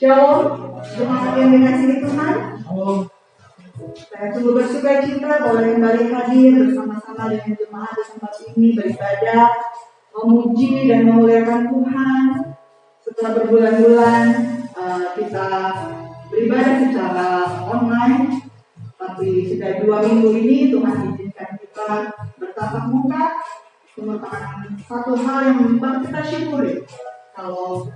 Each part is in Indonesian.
Shalom, jemaat yang dikasihi Tuhan. Saya sungguh bersuka cita boleh kembali hadir bersama-sama dengan jemaat di tempat ini beribadah, memuji dan memuliakan Tuhan. Setelah berbulan-bulan kita beribadah secara online, tapi sudah 2 minggu ini Tuhan izinkan kita bertatap muka. Merupakan satu hal yang patut kita syukuri. Kalau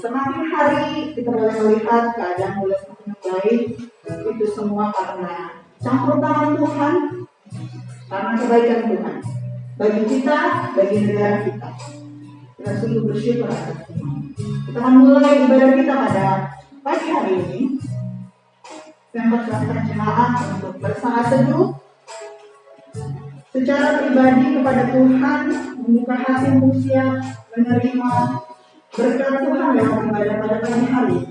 semakin hari kita boleh melihat keadaan mulai semakin baik, itu semua karena campur tangan Tuhan, karena kebaikan Tuhan bagi kita, bagi negara kita. Kita sungguh bersyukur atas Tuhan. Kita akan mulai ibadah kita pada pagi hari ini. Saya mempersilakan jemaat untuk bersaat teduh secara pribadi kepada Tuhan, membuka hati untuk siap menerima berkat Tuhan yang ibadah pada pagi hari.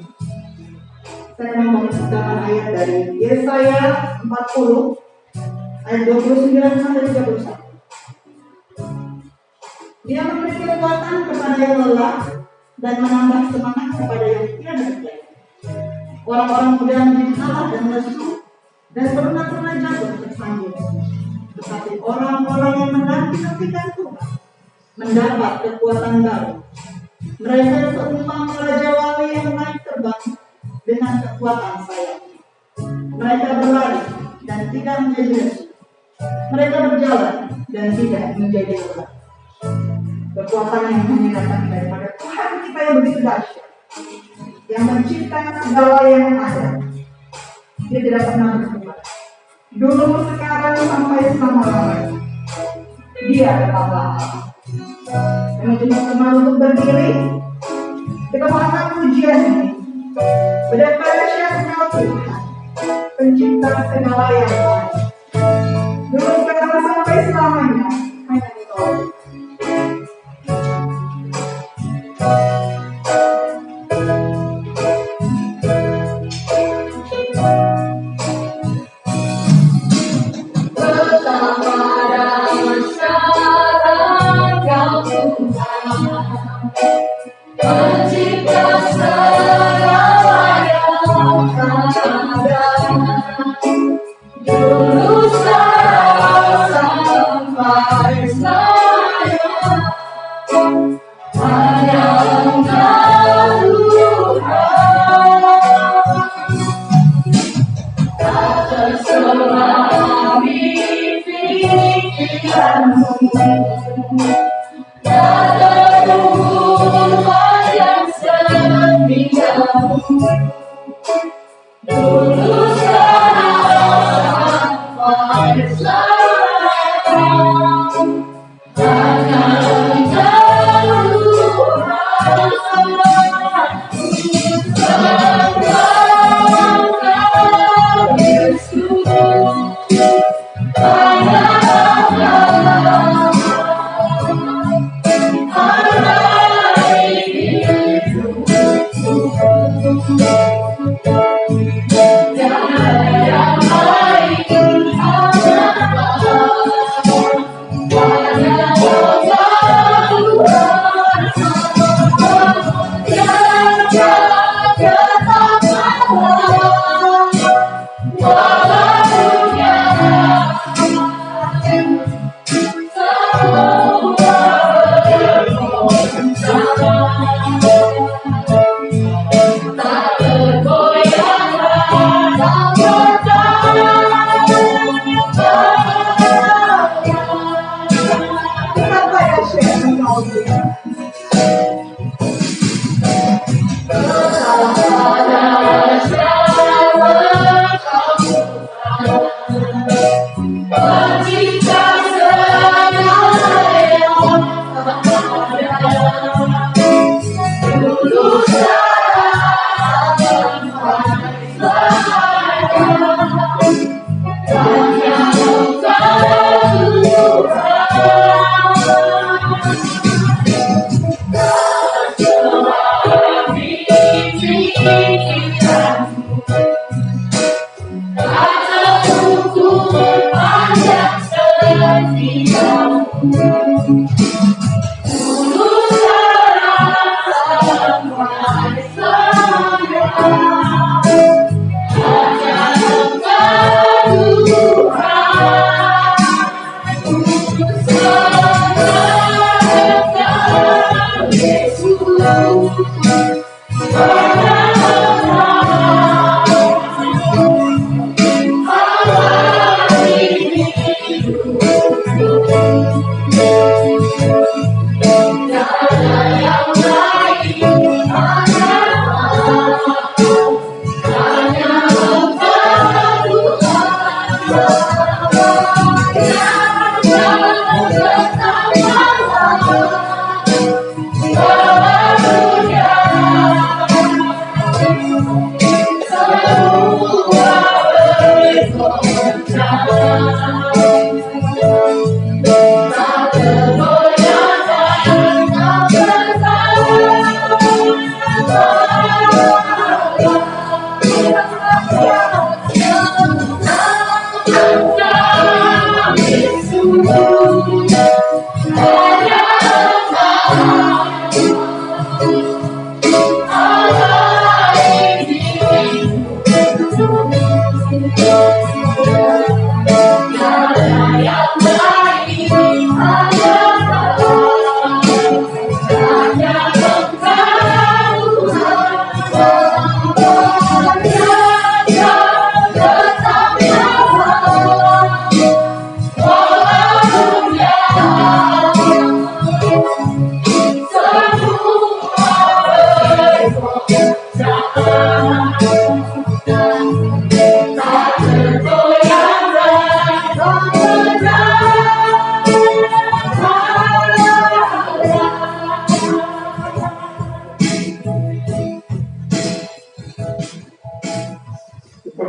Saya mau membacakan ayat dari Yesaya 40 ayat 29 sampai 31. Dia memberi kekuatan kepada yang lelah dan menambah semangat kepada yang tiada berdaya. Orang-orang muda menjadi kalah dan lesu, dan pernah jatuh tersandung. Tetapi orang-orang yang menanti-nantikan Tuhan mendapat kekuatan baru. Mereka seumpama raja wali yang naik terbang dengan kekuatan sayapnya. Mereka berlari dan tidak menjadi lesu. Mereka berjalan dan tidak menjadi lelah. Kekuatan yang hanya datang daripada Tuhan kita yang begitu dahsyat, yang menciptakan segala yang ada. Dia tidak pernah berubah. Dulu, sekarang, sampai selama-lamanya. Dia adalah Allah. Yang teman-teman untuk berdiri, kita mengangkat pujian ini. Betapa dahsyatnya Tuhan, pencipta segala yang ada. Dulu, sekarang, sampai selamanya. Hanya Engkau.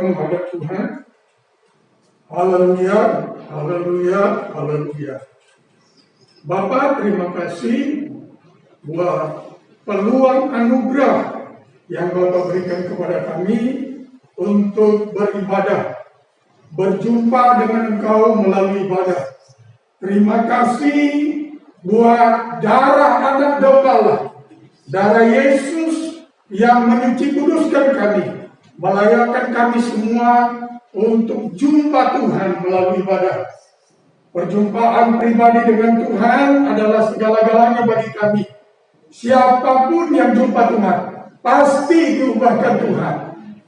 Menghadap Tuhan. Haleluya, haleluya, haleluya. Bapak, terima kasih buat peluang anugerah yang Bapak berikan kepada kami untuk beribadah, berjumpa dengan Engkau melalui ibadah. Terima kasih buat darah anak domba, darah Yesus yang menyuci kuduskan kami, melayakkan kami semua untuk jumpa Tuhan melalui ibadah. Perjumpaan pribadi dengan Tuhan adalah segala-galanya bagi kami. Siapapun yang jumpa Tuhan, pasti diubahkan Tuhan.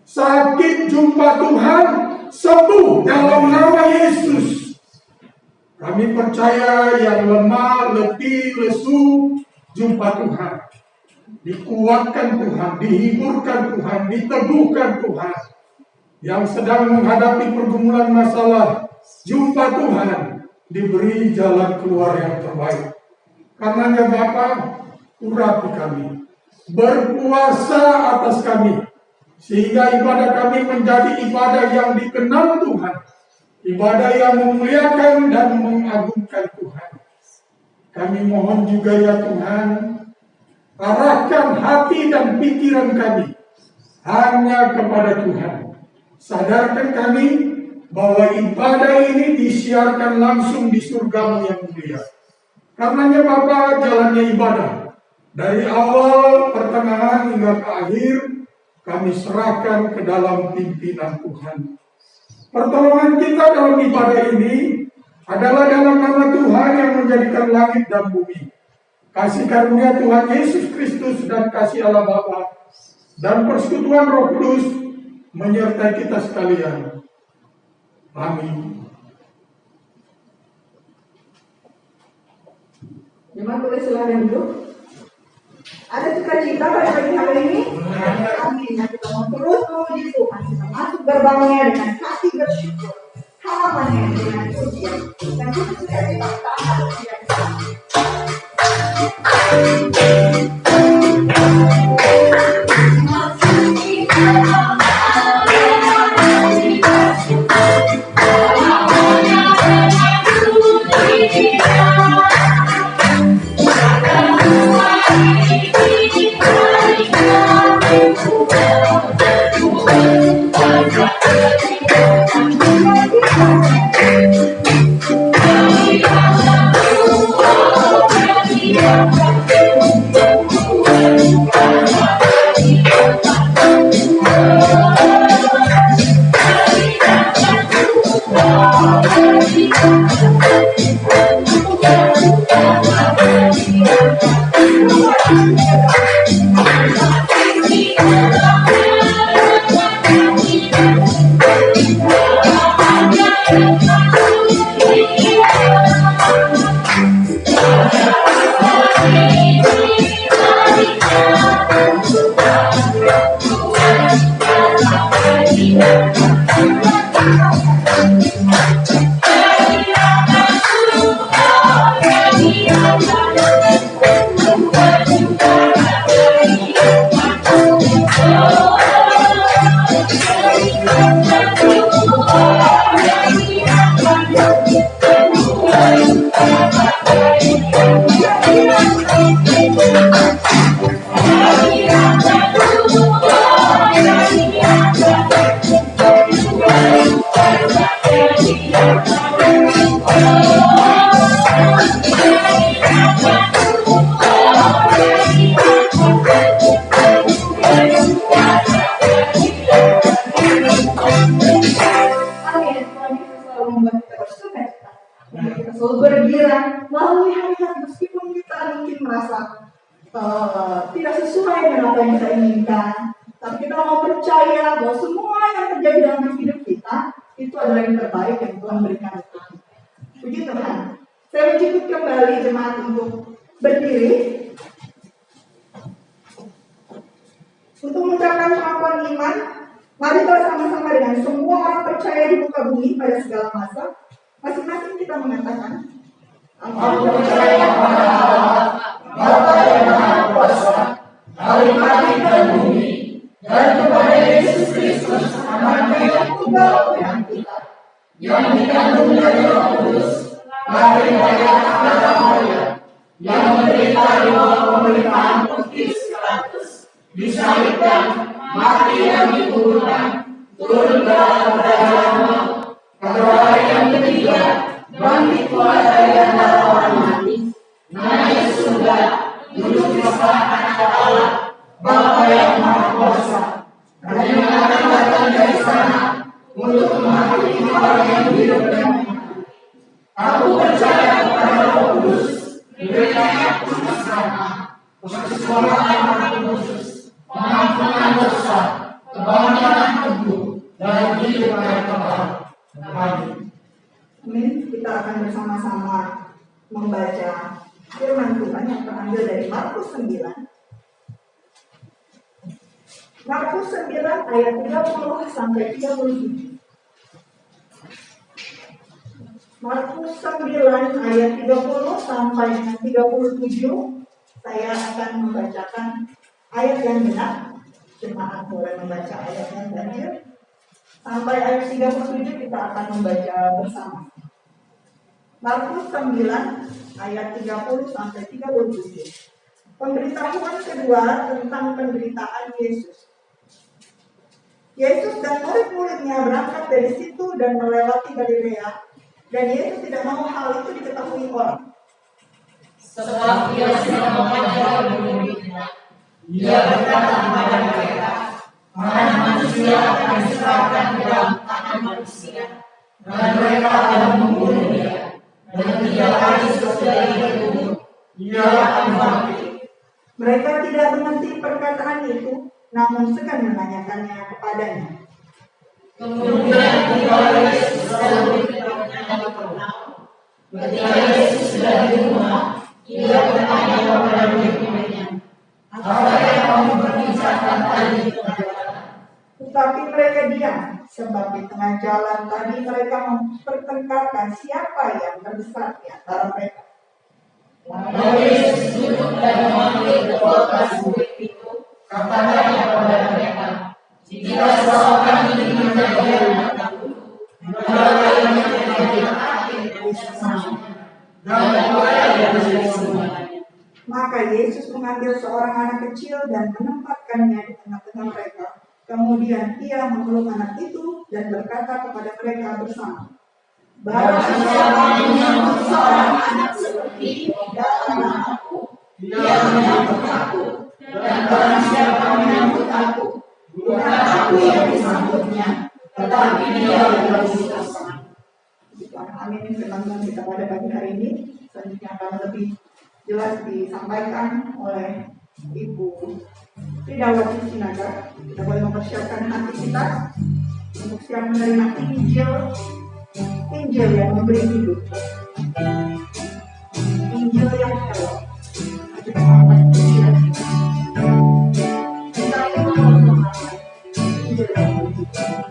Sakit jumpa Tuhan, sembuh dalam nama Yesus. Kami percaya yang lemah, letih, lesu, jumpa Tuhan. Dikuatkan Tuhan, dihiburkan Tuhan, diteguhkan Tuhan. Yang sedang menghadapi pergumulan masalah, jumpa Tuhan, diberi jalan keluar yang terbaik. Karenanya Bapa, urapi kami, berkuasa atas kami, sehingga ibadah kami menjadi ibadah yang dikenal Tuhan, ibadah yang memuliakan dan mengagungkan Tuhan. Kami mohon juga ya Tuhan, arahkan hati dan pikiran kami hanya kepada Tuhan. Sadarkan kami bahwa ibadah ini disiarkan langsung di surga-Mu yang mulia. Karenanya Bapa, jalannya ibadah dari awal, pertengahan hingga ke akhir, kami serahkan ke dalam pimpinan Tuhan. Pertolongan kita dalam ibadah ini adalah dalam nama Tuhan yang menjadikan langit dan bumi. Kasih karunia Tuhan Yesus Kristus dan kasih Allah Bapa dan persekutuan Roh Kudus menyertai kita sekalian. Amin. Jemaat boleh silakan duduk. Ada sukacita pada pagi hari ini? Amin. Nah, kita mau terus memuji Tuhan. Kita masuk gerbangnya dengan hati bersyukur, halamannya dengan pujian, dan kita sudah dipaksakan tidak tidak sesuai dengan apa yang kita inginkan. Tapi kita mau percaya bahwa semua yang terjadi dalam hidup kita itu adalah yang terbaik yang Tuhan berikan untuk kita. Puji Tuhan. Saya menjemput kembali jemaat untuk berdiri untuk mengucapkan pengakuan iman. Mari kita sama-sama dengan semua orang percaya di muka bumi pada segala masa. Masing-masing kita mengatakan, aku percaya kepada Allah, Bapa yang Maha Kuasa, hari langit dan bumi, dan kepada Yesus Kristus, anaknya yang tunggal Tuhan kita, yang dikandung dari Roh Kudus, lahir dari Anak Maria, yang menderita di bawah pemerintahan Pontius Pilatus, disalibkan, mati dan dikuburkan, turun ke dalam kerajaan maut, pada hari yang ketiga, bangkit keluar dari antara orang mati, naik ke surga, duduk di sebelah kanan Allah, Bapa yang Maha Kuasa, dan yang akan datang dari sana untuk menghakimi orang yang hidup dan mati. Aku percaya kepada Roh Kudus, gereja kudus sama, persekutuan Roh Kudus, pengampunan dosa, kebangkitan tubuh, dan hidup yang kekal. Amin. Kita akan bersama-sama membaca firman Tuhan yang terambil dari Markus 9. Markus 9 ayat 30 sampai 37. Markus 9 ayat 30 sampai 37. Saya akan membacakan ayat yang benar. Jemaat boleh membaca ayat yang ganjil. Sampai ayat 37 kita akan membaca bersama. Markus 9 ayat 30 sampai 37. Pemberitahuan kedua tentang penderitaan Yesus. Yesus dan murid-muridnya berangkat dari situ dan melewati Galilea, dan Yesus tidak mau hal itu diketahui orang. Sebab Ia sedang mengajar murid-muridnya. Ia berkata kepada mereka, Anak Manusia akan diserahkan ke dalam tangan manusia, dan mereka akan membunuh Dia. Dan 3 hari sesudah Ia kubur, Ia akan bangkit. Mereka tidak mengerti perkataan itu, namun segan menanyakannya kepadanya. Kemudian tiba Yesus dan murid-muridnya di Kapernaum. Ketika Yesus sudah di rumah, Ia bertanya kepada murid-muridnya, apa yang kamu berbicarakan tadi di tengah jalan? Tetapi mereka diam, sebab di tengah jalan tadi mereka mempertengkarkan siapa yang terbesar di antara mereka. Lalu Yesus duduk dan memanggil ke-12 murid itu, katanya kepada mereka, jika seseorang ingin menjadi anak aku, hendaklah ia menjadi akhir dari semuanya, dan mulai dari semuanya. Maka Yesus mengambil seorang anak kecil dan menempatkannya di tengah-tengah mereka. Kemudian Ia memeluk anak itu dan berkata kepada mereka bersama, barang siapa menyambut seorang anak seperti ini dalam namaku, dia menyambut aku, dan barang siapa menyambut aku, bukan aku yang disambutnya, tetapi Dia yang disambut. Amin. Firman kita pada pagi hari ini selanjutnya akan lebih jelas disampaikan oleh Ibu Tridawati Sinaga. Kita boleh mempersiapkan hati kita untuk siap menerima Injil yang memberi hidup, Injil yang hebat. Kita itu harus memakai Injil yang memberi hidup.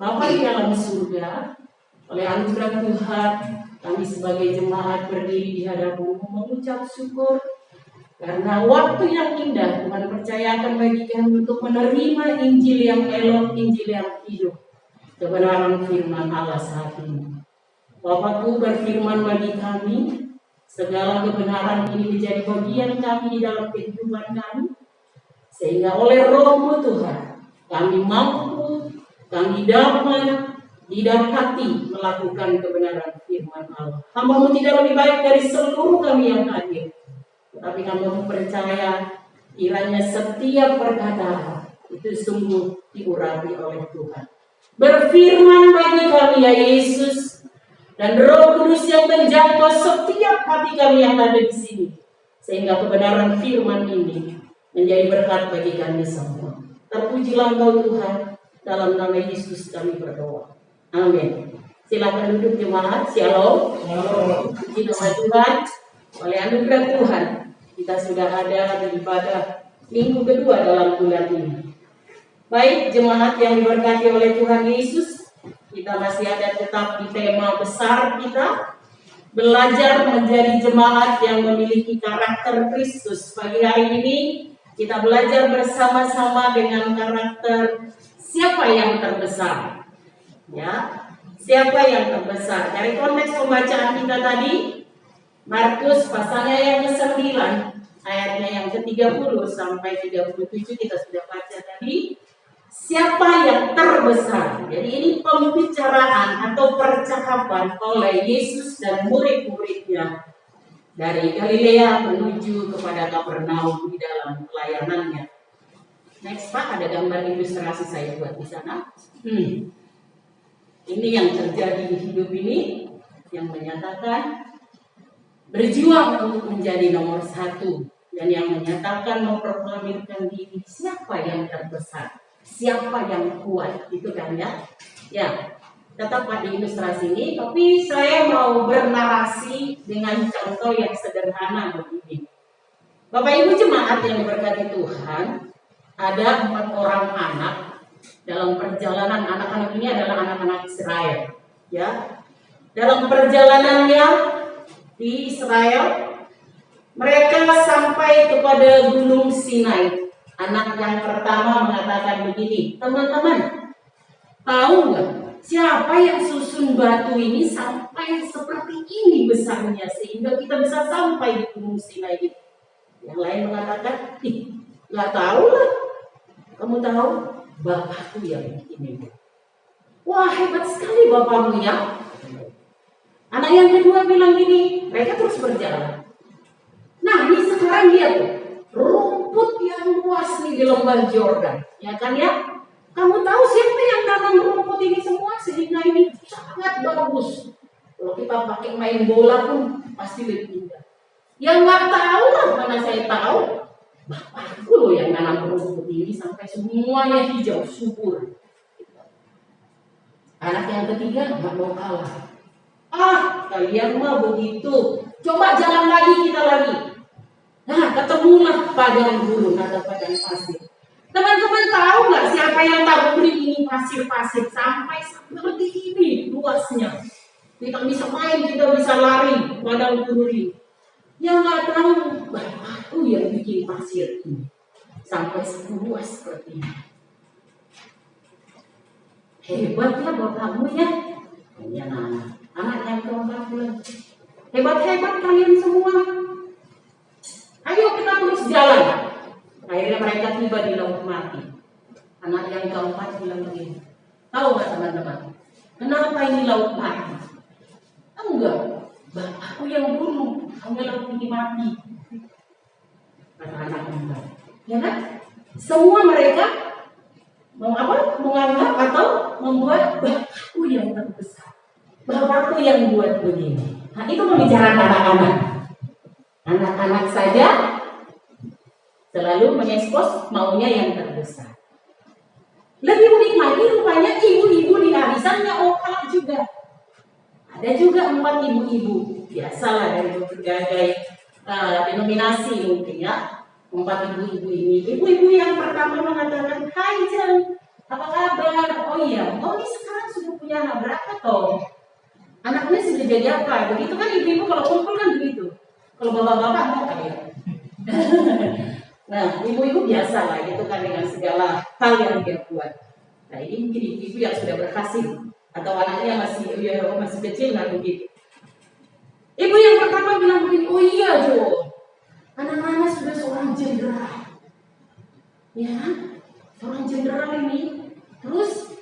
Bapa di dalam surga, oleh anugerah Tuhan, kami sebagai jemaat berdiri di hadapan-Mu mengucap syukur karena waktu yang indah Tuhan percayakan bagi kami untuk menerima Injil yang elok, Injil yang hidup, kebenaran firman Allah saat ini. Bapakku berfirman bagi kami, segala kebenaran ini menjadi bagian kami di dalam kehidupan kami, sehingga oleh Roh-Mu Tuhan, kami mampu, kami dapat didapati melakukan kebenaran firman Allah. Hamba-Mu tidak lebih baik dari seluruh kami yang hadir, tetapi hamba-Mu percaya kiranya setiap perkataan itu sungguh diurapi oleh Tuhan. Berfirman bagi kami ya Yesus, dan Roh Kudus yang menjangkau setiap hati kami yang ada di sini, sehingga kebenaran firman ini menjadi berkat bagi kami semua. Terpujilah Engkau Tuhan, dalam nama Yesus kami berdoa. Amin. Silakan duduk jemaat. Shalom. Puji nama Tuhan. Oleh anugerah Tuhan, kita sudah ada di ibadah minggu kedua dalam bulan ini. Baik jemaat yang diberkati oleh Tuhan Yesus, kita masih ada tetap di tema besar kita, belajar menjadi jemaat yang memiliki karakter Kristus. Pagi hari ini kita belajar bersama-sama dengan karakter siapa yang terbesar. Ya, siapa yang terbesar? Dari konteks pembacaan kita tadi, Markus pasalnya yang ke-9, ayatnya yang ke-30 sampai 37 kita sudah baca tadi. Siapa yang terbesar? Jadi ini pembicaraan atau percakapan oleh Yesus dan murid-muridnya dari Galilea menuju kepada Kapernaum di dalam pelayanannya. Next Pak, ada gambar ilustrasi saya buat di sana. Ini yang terjadi di hidup ini, yang menyatakan berjuang untuk menjadi nomor 1, dan yang menyatakan memproklamirkan diri siapa yang terbesar, siapa yang kuat, itu kan ya. Ya, tetap pada ilustrasi ini, tapi saya mau bernarasi dengan contoh yang sederhana begini. Bapak Ibu jemaat yang diberkati Tuhan, ada 4 orang anak dalam perjalanan. Anak-anak ini adalah anak-anak Israel, ya. Dalam perjalanannya di Israel, mereka sampai kepada Gunung Sinai. Anak yang pertama mengatakan begini, teman-teman, tahu nggak siapa yang susun batu ini sampai seperti ini besarnya sehingga kita bisa sampai di Gunung Sinai ini? Yang lain mengatakan, nggak tahu lah. Kamu tahu? Bapakku yang bikin ini. Wah, hebat sekali bapakmu ya. Anak yang kedua bilang gini, mereka terus berjalan. Nah, ini sekarang lihat tuh, rumput yang luas nih di lembah Yordan, ya kan ya? Kamu tahu siapa yang nanam rumput ini semua sehingga ini sangat bagus. Kalau kita pakai main bola pun pasti lebih indah. Yang nggak tahu lah, mana saya tahu. Bapakku loh yang nanam rumput ini sampai semuanya hijau subur. Anak yang ketiga nggak mau kalah. Kalian mah begitu. Coba jalan lagi, kita lagi. Nah, ketemulah padang gurun atau padang pasir. Teman-teman tahu nggak siapa yang taburi ini pasir-pasir sampai seperti ini luasnya. Kita bisa main, kita bisa lari padang gurun ini. Yang nggak tahu, bapakku yang bikin pasir ini sampai seluas seperti ini. Hebat ya bapakmu ya. Ya anak yang keempat bilang, hebat-hebat kalian semua. Ayo kita terus jalan. Akhirnya mereka tiba di laut mati. Anak yang keempat bilang begini, tahu nggak teman-teman, kenapa ini laut mati? Tahu nggak? Aku yang bunuh, hanya laut ini mati. Kata anak keempat, ya kan? Semua mereka mau apa? Menganggap atau membuat bapakku yang terbesar, bapakku yang buat begini. Nah itu pembicaraan anak-anak. Anak-anak saja selalu mengekspos maunya yang terbesar. Lebih unik lagi rupanya ibu-ibu di arisannya kalah juga. Ada juga 4 ibu-ibu, biasalah dari berbagai denominasi mungkin ya. 4 ibu-ibu ini. Ibu-ibu yang pertama mengatakan, "Hai Jen, apa kabar? Oh iya, ini sekarang sudah punya anak berapa toh? Anaknya sudah jadi apa?" Begitu kan ibu-ibu kalau kumpul kan begitu. Kalau bapak-bapak mau kali ya. Nah, ibu-ibu biasa lah gitu kan dengan segala hal yang dia buat. Nah, ini mungkin ibu-ibu yang sudah berhasil atau anaknya masih kecil nggak begitu. Ibu yang pertama bilang begini, "Oh iya Jo, anak-anak sudah seorang jenderal, ya kan? Seorang jenderal ini, terus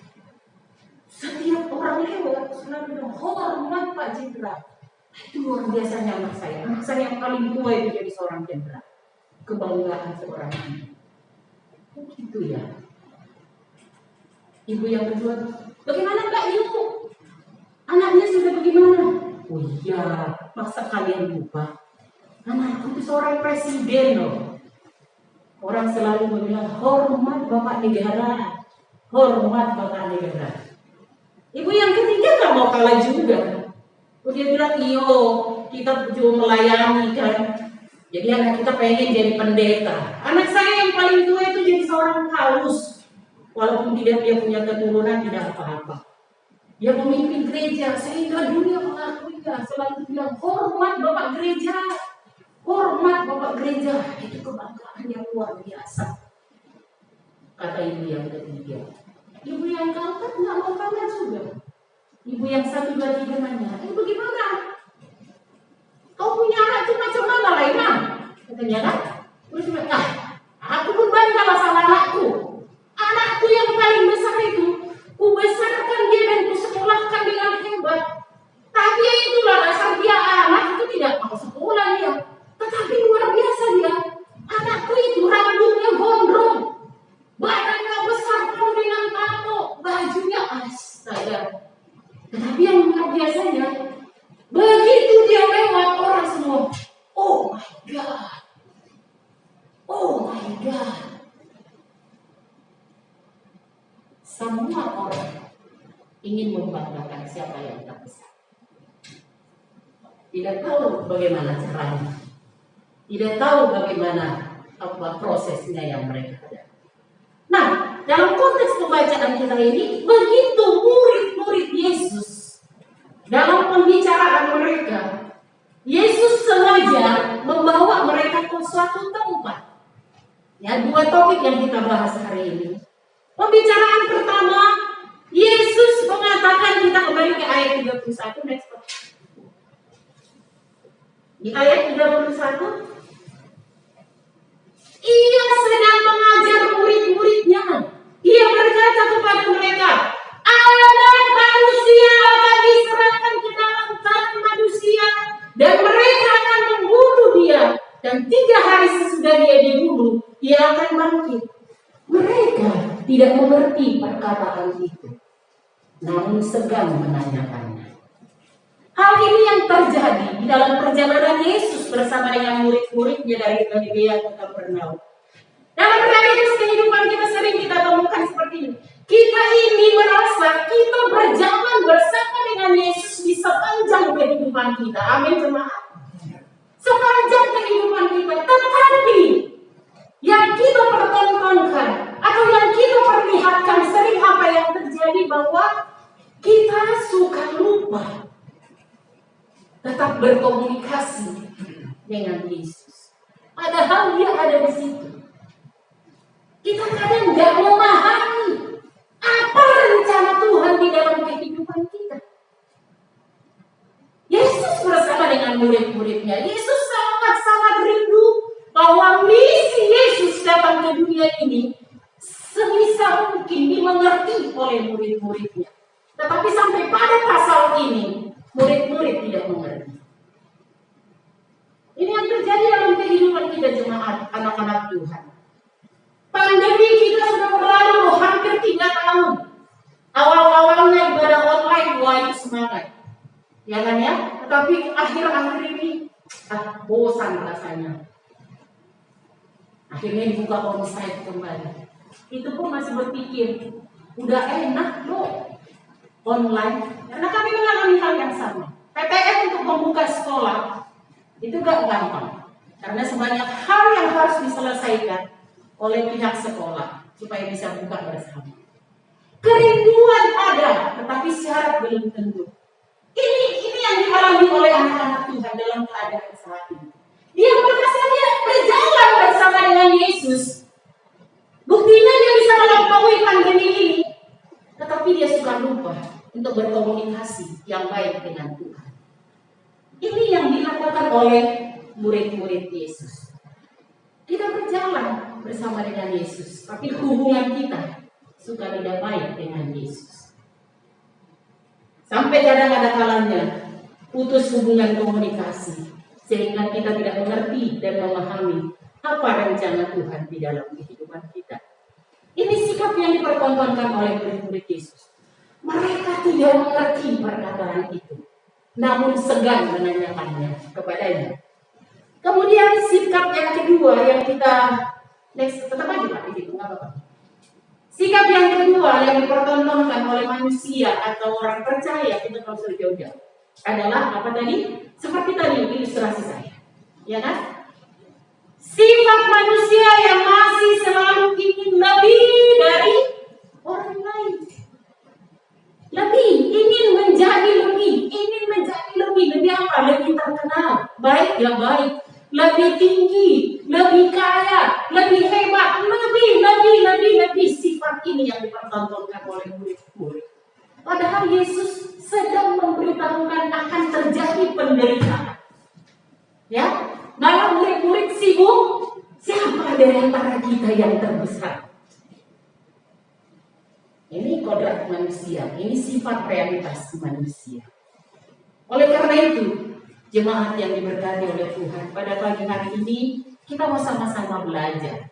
setiap orang lewat selalu bilang hormat Pak Jenderal." Itu luar biasanya anak saya yang paling tua itu jadi seorang jenderal. Kebanggaan seorang ibu. Begitu ya. Ibu yang kedua, "Bagaimana Mbak Ibu? Anaknya sudah bagaimana?" "Oh iya, masa kalian lupa? Anakku itu seorang presiden loh." Orang selalu bilang, hormat Bapak Negara. Hormat Bapak Negara. Ibu yang ketiga gak mau kalah juga. Dia bilang, "Iyo, kita juga melayani kan. Jadi anak kita pengen jadi pendeta. Anak saya yang paling tua itu jadi seorang paus. Walaupun tidak dia punya keturunan tidak apa-apa. Dia pemimpin gereja sehingga dunia mengakuinya. Selalu bilang hormat Bapak gereja. Hormat Bapak gereja." Itu kebanggaan yang luar biasa. Kata ibu yang ketiga. Ibu yang keempat nggak mau kalah juga. Ibu yang 1, 2, 3 nanya, "Bagaimana? Kau punya anak itu macam mana Laina?" Katanya kan. Terus dia bilang, "Aku pun bangga sama anakku. Anakku yang paling besar itu, kubesarkan dia dan kusekolahkan dengan hebat. Tapi itulah dasar dia anak itu tidak mau sekolah dia. Tetapi luar biasa dia. Anakku itu rambutnya gondrong, badannya besar penuh dengan tato, bajunya astaga. Tetapi yang luar biasanya, begitu dia lewat orang semua, oh my God, oh my God." Semua orang ingin membanggakan siapa yang terbesar. Tidak tahu bagaimana caranya, tidak tahu bagaimana prosesnya yang mereka ada. Nah, dalam konteks pembacaan kita ini, begitu murid-murid Yesus dalam pembicaraan mereka, Yesus sengaja membawa mereka ke suatu tempat. Ya, 2 topik yang kita bahas hari ini. Pembicaraan pertama, Yesus mengatakan, kita kembali ke ayat 31, next. Di ayat 31, ia sedang mengajar murid-muridnya. Ia berkata kepada mereka, "Anak manusia akan diserahkan ke dalam tangan manusia, dan mereka akan membunuh dia. Dan 3 hari sesudah dia dibunuh, ia akan bangkit." Mereka tidak mengerti perkataan itu, namun segan menanyakannya. Hal ini yang terjadi di dalam perjalanan Yesus bersama dengan murid-muridnya dari Galilea ke Kapernaum. Dalam realitas kehidupan kita sering kita temukan seperti ini. Kita ini merasa kita berjalan bersama dengan Yesus di sepanjang kehidupan kita. Amin jemaat. Sepanjang kehidupan kita. Tetapi yang kita pertontonkan atau yang kita perlihatkan sering apa yang terjadi bahwa kita suka lupa tetap berkomunikasi dengan Yesus. Padahal dia ada di situ. Kita kadang nggak memahami apa rencana Tuhan di dalam kehidupan kita. Yesus bersama dengan murid-muridnya. Yesus sangat-sangat rindu ketiga ini sebisa mungkin dimengerti oleh murid-muridnya. Tetapi sampai pada pasal ini, murid-murid tidak mengerti. Ini yang terjadi dalam kehidupan kita jemaat, anak-anak Tuhan. Pandemi kita sudah berlalu hampir 3 tahun. Awal-awalnya ibadah online, wah itu semangat. Ya kan ya? Tetapi akhir-akhir ini, bosan rasanya. Akhirnya dibuka onsite kembali. Itu pun masih berpikir, udah enak loh online. Karena kami mengalami hal yang sama. PTM untuk membuka sekolah, itu gak gampang. Karena sebanyak hal yang harus diselesaikan oleh pihak sekolah supaya bisa buka bersama. Kerinduan ada, tetapi syarat belum tentu. Ini yang dialami oleh anak-anak Tuhan dalam keadaan saat ini. Dia merasa dia berjalan bersama dengan Yesus. Buktinya dia bisa melampaui pandemi ini, tetapi dia suka lupa untuk berkomunikasi yang baik dengan Tuhan. Ini yang dilakukan oleh murid-murid Yesus. Kita berjalan bersama dengan Yesus, tapi hubungan kita suka tidak baik dengan Yesus. Sampai kadang ada kalanya putus hubungan komunikasi, sehingga kita tidak mengerti dan memahami apa rencana Tuhan di dalam kehidupan kita. Ini sikap yang dipertontonkan oleh murid-murid Yesus. Mereka tidak mengerti perkataan itu, namun segan menanyakannya kepadanya. Kemudian sikap yang kedua yang kita tetap aja Pak di situ, nggak apa-apa. Sikap yang kedua yang dipertontonkan oleh manusia atau orang percaya, kita kalau sudah jauh-jauh, adalah apa tadi? Seperti tadi ilustrasi saya, ya kan? Sifat manusia yang masih selalu ingin lebih dari orang lain. Lebih, ingin menjadi lebih apa? Lebih terkenal, baik ya baik, lebih tinggi, lebih kaya, lebih hebat, lebih. Sifat ini yang dipertontonkan oleh murid-murid. Padahal Yesus sedang memberitahukan akan terjadi penderitaan. Ya, malah murid-murid sibuk, siapa dari antara kita yang terbesar? Ini kodrat manusia, ini sifat realitas manusia. Oleh karena itu, jemaat yang diberkati oleh Tuhan, pada pagi hari ini kita mau sama-sama belajar.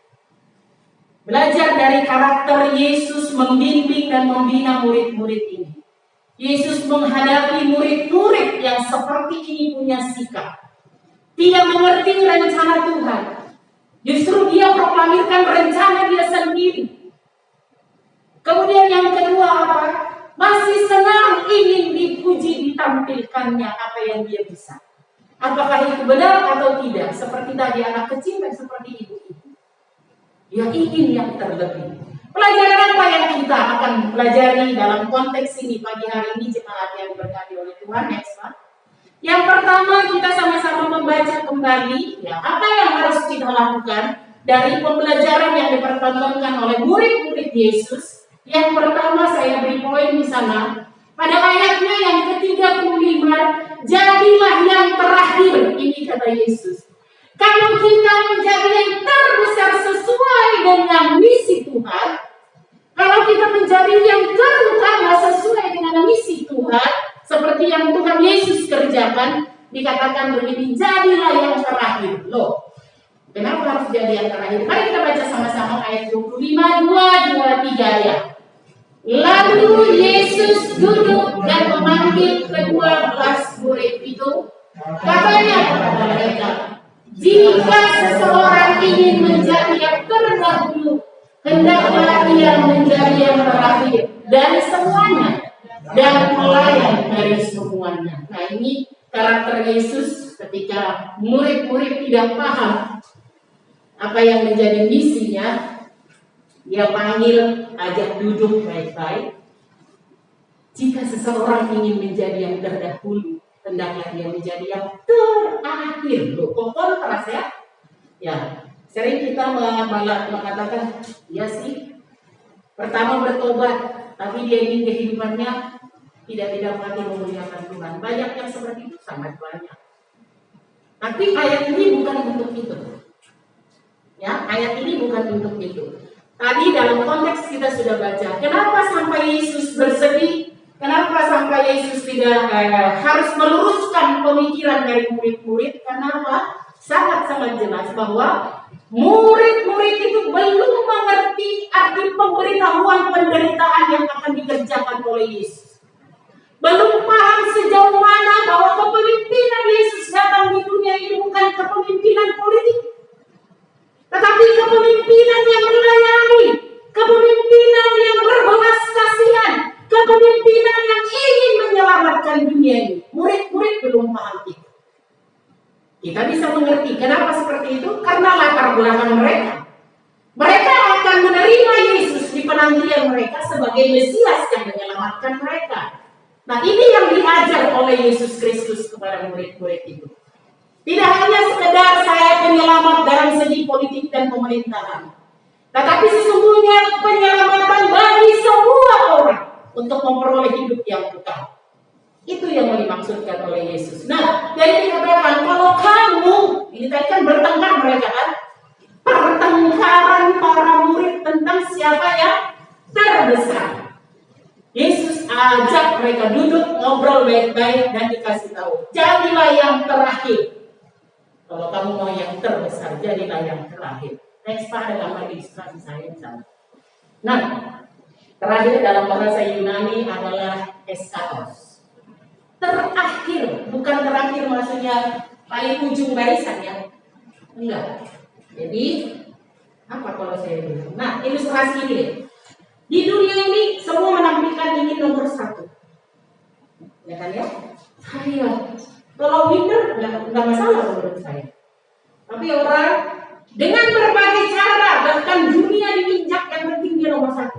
Belajar dari karakter Yesus membimbing dan membina murid-murid ini. Yesus menghadapi murid-murid yang seperti ini punya sikap. Tidak mengerti rencana Tuhan. Justru dia proklamirkan rencana dia sendiri. Kemudian yang kedua apa? Masih senang ingin dipuji, ditampilkannya apa yang dia bisa. Apakah itu benar atau tidak? Seperti tadi anak kecil dan seperti ibu-ibu. Dia ingin yang terlebih. Pelajaran apa yang kita akan pelajari dalam konteks ini pagi hari ini jemaat yang diberkati oleh Tuhan? Next Pak. Yang pertama kita sama-sama membaca kembali ya, apa yang harus kita lakukan dari pembelajaran yang dipertontonkan oleh murid-murid Yesus. Yang pertama saya beri poin di sana. Pada ayatnya yang ke-35, jadilah yang terakhir, ini kata Yesus. Kalau kita menjadi yang terbesar sesuai dengan misi Tuhan, kalau kita menjadi yang terutama sesuai dengan misi Tuhan, seperti yang Tuhan Yesus kerjakan, dikatakan begini, jadilah yang terakhir. Loh, kenapa harus jadi yang terakhir? Mari kita baca sama-sama ayat 25, 2, 3 ya. Lalu Yesus duduk dan memanggil ke-12 murid itu. Katanya kepada mereka, jika seseorang ingin menjadi yang terdahulu, hendaklah ia menjadi yang terakhir dari semuanya dan pelayan dari semuanya. Nah ini karakter Yesus ketika murid-murid tidak paham apa yang menjadi misinya. Dia panggil, ajak duduk baik-baik. Jika seseorang ingin menjadi yang terdahulu, hendaklah dia menjadi yang terakhir. Loh, kok kontras ya? Ya, sering kita mengatakan, ya sih, pertama bertobat, tapi dia ingin kehidupannya tidak mati memuliakan Tuhan. Banyak yang seperti itu, sangat banyak. Tapi ayat ini bukan untuk itu. Ya, ayat ini bukan untuk itu. Tadi dalam konteks kita sudah baca, kenapa sampai Yesus bersedih? Kenapa sampai Yesus tidak harus meluruskan pemikiran dari murid-murid? Kenapa? Sangat-sangat jelas bahwa murid-murid itu belum mengerti arti pemberitahuan penderitaan yang akan dikerjakan oleh Yesus. Belum paham sejauh mana bahwa kepemimpinan Yesus datang di dunia ini bukan kepemimpinan politik, tetapi kepemimpinan yang melayani, kepemimpinan yang berbelas kasihan, kepemimpinan yang ingin menyelamatkan dunia ini. Murid-murid belum paham itu. Kita bisa mengerti kenapa seperti itu, karena latar belakang mereka. Mereka akan menerima Yesus di penantian mereka sebagai Mesias yang menyelamatkan mereka. Nah, ini yang diajar oleh Yesus Kristus kepada murid-murid itu. Tidak hanya sekedar saya penyelamat dalam segi politik dan pemerintahan, tetapi sesungguhnya penyelamatan bagi semua orang untuk memperoleh hidup yang kekal. Itu yang dimaksudkan oleh Yesus. Nah, jadi dikatakan kalau kamu, ini tadi kan bertengkar mereka kan, pertengkaran para murid tentang siapa yang terbesar. Yesus ajak mereka duduk, ngobrol baik-baik dan dikasih tahu, jadilah yang terakhir. Kalau kamu mau yang terbesar, jadilah yang terakhir. Next Pak, ada gambar ilustrasi saya di sana. Nah, terakhir dalam bahasa Yunani adalah eskatos. Terakhir, bukan terakhir maksudnya paling ujung barisan ya. Enggak. Jadi, apa kalau saya bilang? Nah, ilustrasi ini. Di dunia ini semua menampilkan ingin nomor 1. Ya kan ya? Saya. Kalau winner nggak masalah menurut saya. Tapi orang dengan berbagai cara bahkan dunia diinjak, yang penting dia nomor 1.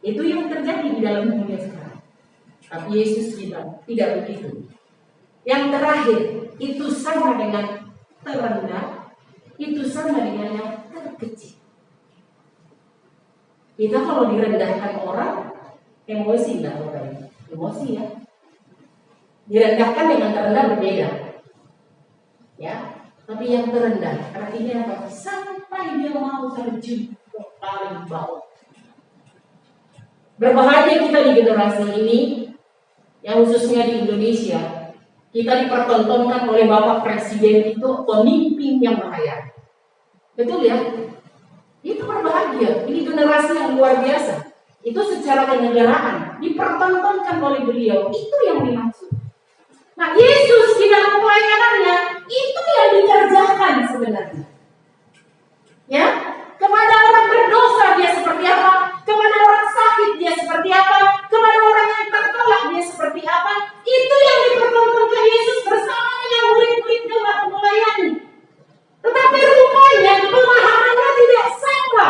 Itu yang terjadi di dalam dunia sekarang. Tapi Yesus bilang tidak begitu. Yang terakhir itu sama dengan terendah, itu sama dengan yang terkecil. Kita kalau direndahkan orang, emosi nggak orang? Emosi ya. Direndahkan dengan terendah berbeda, ya. Tapi yang terendah artinya apa? Sampai dia mau terjun ke paling bawah. Berbahagia kita di generasi ini, yang khususnya di Indonesia, kita dipertontonkan oleh Bapak Presiden itu pemimpin yang melayani. Betul ya? Itu berbahagia. Ini generasi yang luar biasa. Itu secara kenegaraan dipertontonkan oleh beliau. Itu yang dimaksud. Nah, Yesus di dalam pelayanannya itu yang dikerjakan sebenarnya. Ya, kepada orang berdosa dia seperti apa? Kepada orang sakit dia seperti apa? Kepada orang yang tertolak dia seperti apa? Itu yang dipertontonkan Yesus bersama dengan murid-muridnya waktu melayani. Tetapi rupanya pemahamannya tidak sama.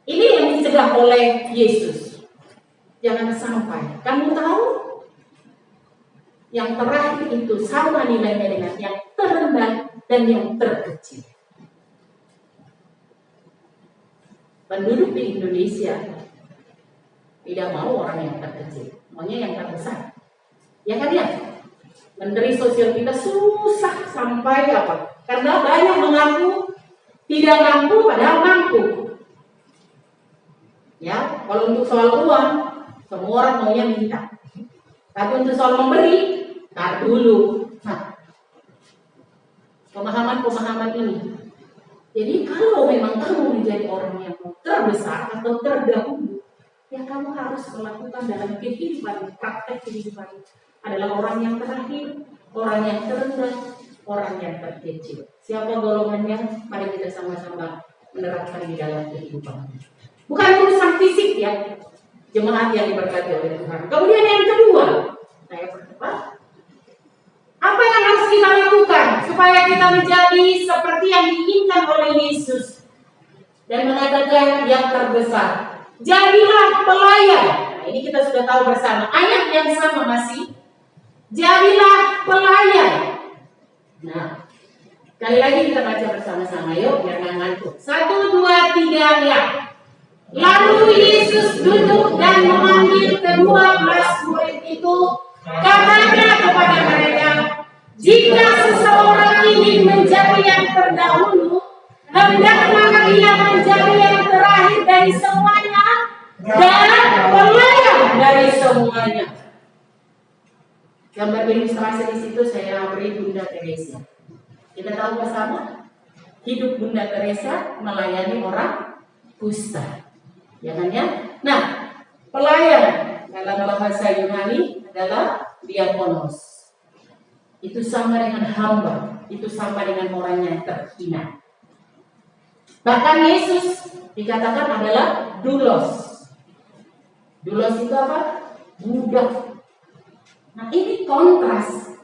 Ini yang dicegah oleh Yesus. Jangan sampai kamu tahu yang terakhir itu sama nilainya dengan yang terendah dan yang terkecil. Penduduk di Indonesia tidak mau orang yang terkecil, maunya yang terbesar. Ya kan ya? Menteri sosial kita susah sampai apa? Karena banyak mengaku tidak mampu padahal mampu. Ya, kalau untuk soal uang, semua orang maunya minta. Tapi untuk soal memberi, tar dulu. Nah, pemahaman-pemahaman ini. Jadi kalau memang kamu menjadi orang yang terbesar atau terdahulu, ya kamu harus melakukan dalam kehidupan, praktek kehidupan adalah orang yang terakhir, orang yang terendah, orang yang terkecil. Siapa golongannya? Mari kita sama-sama menerapkan di dalam kehidupan. Bukan urusan fisik ya, jemaat yang diberkati oleh Tuhan. Kemudian yang kedua, saya percepat. Apa yang harus kita lakukan supaya kita menjadi seperti yang diinginkan oleh Yesus dan mengatakan yang terbesar? Jadilah pelayan. Nah, ini kita sudah tahu bersama. Ayat yang sama masih. Jadilah pelayan. Nah, kali lagi kita baca bersama-sama. Yuk, biar nggak ngantuk. 1, 2, 3, ya. Lalu Yesus duduk dan memanggil kedua belas murid itu. Katanya kepada mereka, jika seseorang ingin menjadi yang terdahulu, hendaklah ia menjadi yang terakhir dari semuanya dan pelayan dari semuanya. Gambar ilustrasi di situ saya beri Bunda Teresa. Kita tahu bersama hidup Bunda Teresa melayani orang kusta, ya kan ya? Nah, pelayan dalam bahasa Yunani adalah diakonos. Itu sama dengan hamba, itu sama dengan orang yang terhina. Bahkan Yesus dikatakan adalah doulos. Doulos itu apa? Budak. Nah, ini kontras.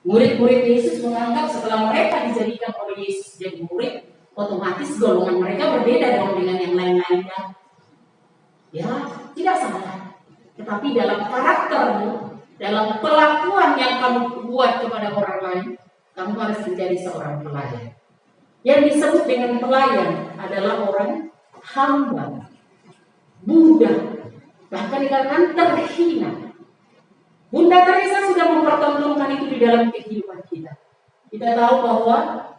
Murid-murid Yesus menganggap setelah mereka dijadikan oleh Yesus jadi murid, otomatis golongan mereka berbeda dong dengan yang lain-lainnya. Ya, tidak salah. Tetapi dalam karaktermu, dalam pelakuan yang kamu buat kepada orang lain, kamu harus menjadi seorang pelayan. Yang disebut dengan pelayan adalah orang hamba, budak, bahkan dikatakan terhina. Bunda Teresa sudah mempertontonkan itu di dalam kehidupan kita. Kita tahu bahwa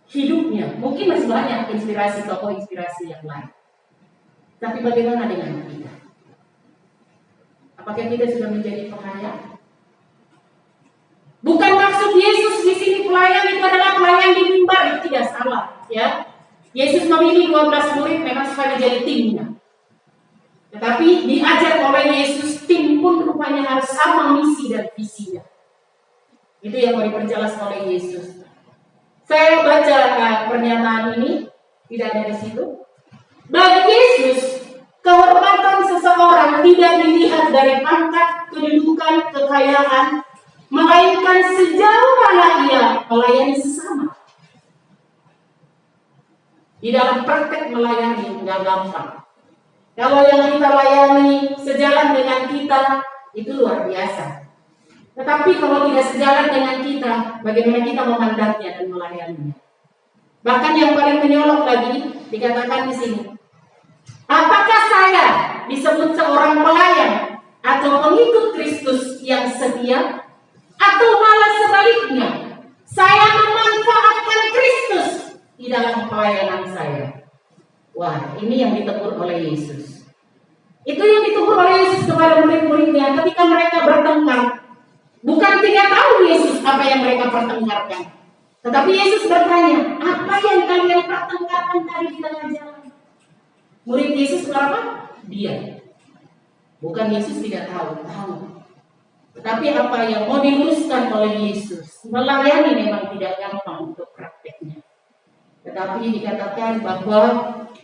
hidupnya mungkin masih banyak inspirasi tokoh inspirasi yang lain. Tapi bagaimana dengan kita? Apakah kita sudah menjadi pelayan? Bukan maksud Yesus di sini pelayan itu adalah pelayan di mimbar, itu tidak salah, ya. Yesus memilih 12 murid memang supaya menjadi timnya. Tetapi diajar oleh Yesus, tim pun rupanya harus sama misi dan visinya. Itu yang mau diperjelas oleh Yesus. Saya baca pernyataan ini, tidak ada di situ. Bagi Yesus, kehormatan seseorang tidak dilihat dari pangkat, kedudukan, kekayaan, melainkan sejauh mana ia melayani sesama. Di dalam praktek melayani nggak gampang. Kalau yang kita layani sejalan dengan kita, itu luar biasa. Tetapi kalau tidak sejalan dengan kita, bagaimana kita memandangnya dan melayaninya? Bahkan yang paling menyolok lagi dikatakan di sini. Apakah saya disebut seorang pelayan atau pengikut Kristus yang setia? Atau malah sebaliknya, saya memanfaatkan Kristus di dalam pelayanan saya? Wah, ini yang ditegur oleh Yesus. Itu yang ditegur oleh Yesus kepada murid-muridnya ketika mereka bertengkar. Bukan tidak tahu Yesus apa yang mereka pertengkarkan. Tetapi Yesus bertanya, apa yang kalian pertengkarkan tadi di tengah jalan? Murid Yesus berapa? Dia. Bukan Yesus tidak tahu. Tetapi apa yang mau diluruskan oleh Yesus, melayani memang tidak gampang untuk prakteknya. Tetapi dikatakan bahwa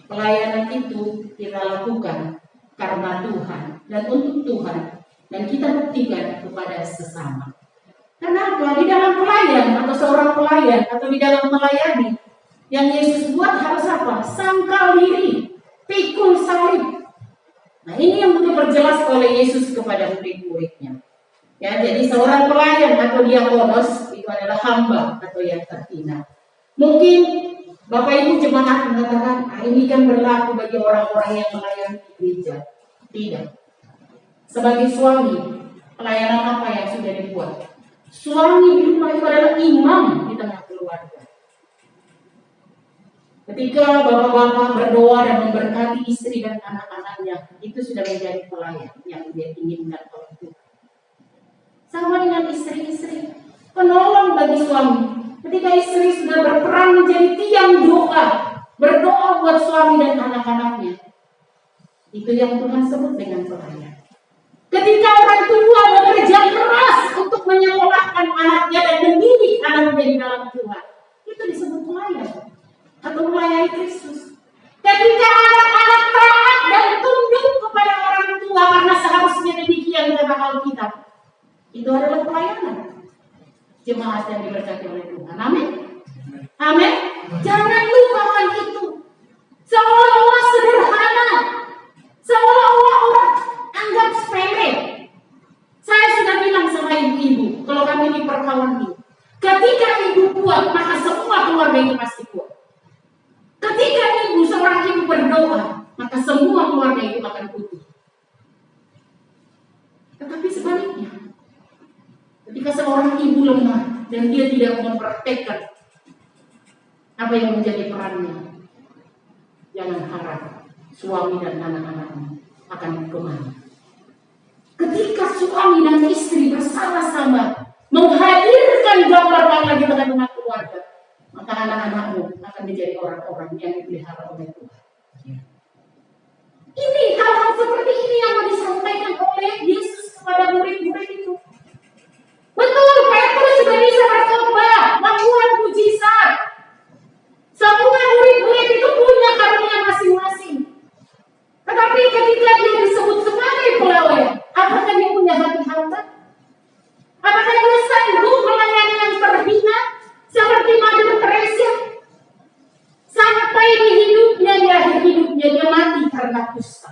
pelayanan itu kita lakukan karena Tuhan dan untuk Tuhan, dan kita buktikan kepada sesama. Kenapa? Di dalam pelayan atau seorang pelayan atau di dalam melayani, yang Yesus buat harus apa? Sangkal diri, pikul salib. Nah, ini yang diperjelas oleh Yesus kepada murid-muridnya. Ya, jadi seorang pelayan atau diakonos itu adalah hamba atau yang terhina. Mungkin Bapak Ibu jemaat mengatakan, ini kan berlaku bagi orang-orang yang melayani gereja. Tidak. Sebagai suami, pelayanan apa yang sudah dibuat? Suami di rumah itu adalah imam di tengah keluarga. Ketika bapak-bapak berdoa dan memberkati istri dan anak-anaknya, itu sudah menjadi pelayan yang dia inginkan oleh Tuhan. Sama dengan istri-istri, penolong bagi suami. Ketika istri sudah berperan menjadi tiang doa, berdoa buat suami dan anak-anaknya, itu yang Tuhan sebut dengan pelayan. Ketika orang tua bekerja keras untuk menyekolahkan anaknya dan mendidik anaknya di dalam Tuhan, itu disebut pelayan atau melayani Kristus. Ketika anak-anak taat dan tunduk kepada orang tua karena seharusnya demikian karena Alkitab, itu adalah pelayanan. Jemaat yang diberkati oleh Tuhan. Amin. Amin. Jangan lupakan itu. Seolah-olah sederhana, seolah-olah orang anggap sepele. Saya sudah bilang sama ibu-ibu, kalau kami di perkawan ini, ketika ibu kuat, maka semua keluarga itu pasti kuat. Ketika seorang ibu berdoa, maka semua keluarga itu akan utuh. Tetapi sebaliknya, ketika seorang ibu lemah, dan dia tidak mempraktekkan apa yang menjadi perannya, jangan harap suami dan anak-anaknya akan kemana. Ketika suami dan istri bersama-sama menghadirkan gambar Allah di tengah-tengah keluarga, maka anak-anakmu akan menjadi orang-orang yang dipelihara oleh Tuhan. Ini hal-hal seperti ini yang disampaikan oleh Yesus kepada murid-murid itu. Betul, Petrus sudah bisa berkhotbah, melakukan mujizat. Semua murid-murid itu punya karunia masing-masing. Tetapi ketika dia disebut sebagai pelayan, apakah dia punya hati hamba? Apakah dia sanggup melayani yang terhina seperti Mother Teresa? Sampai di hidupnya, di akhir hidupnya dia mati karena kusta.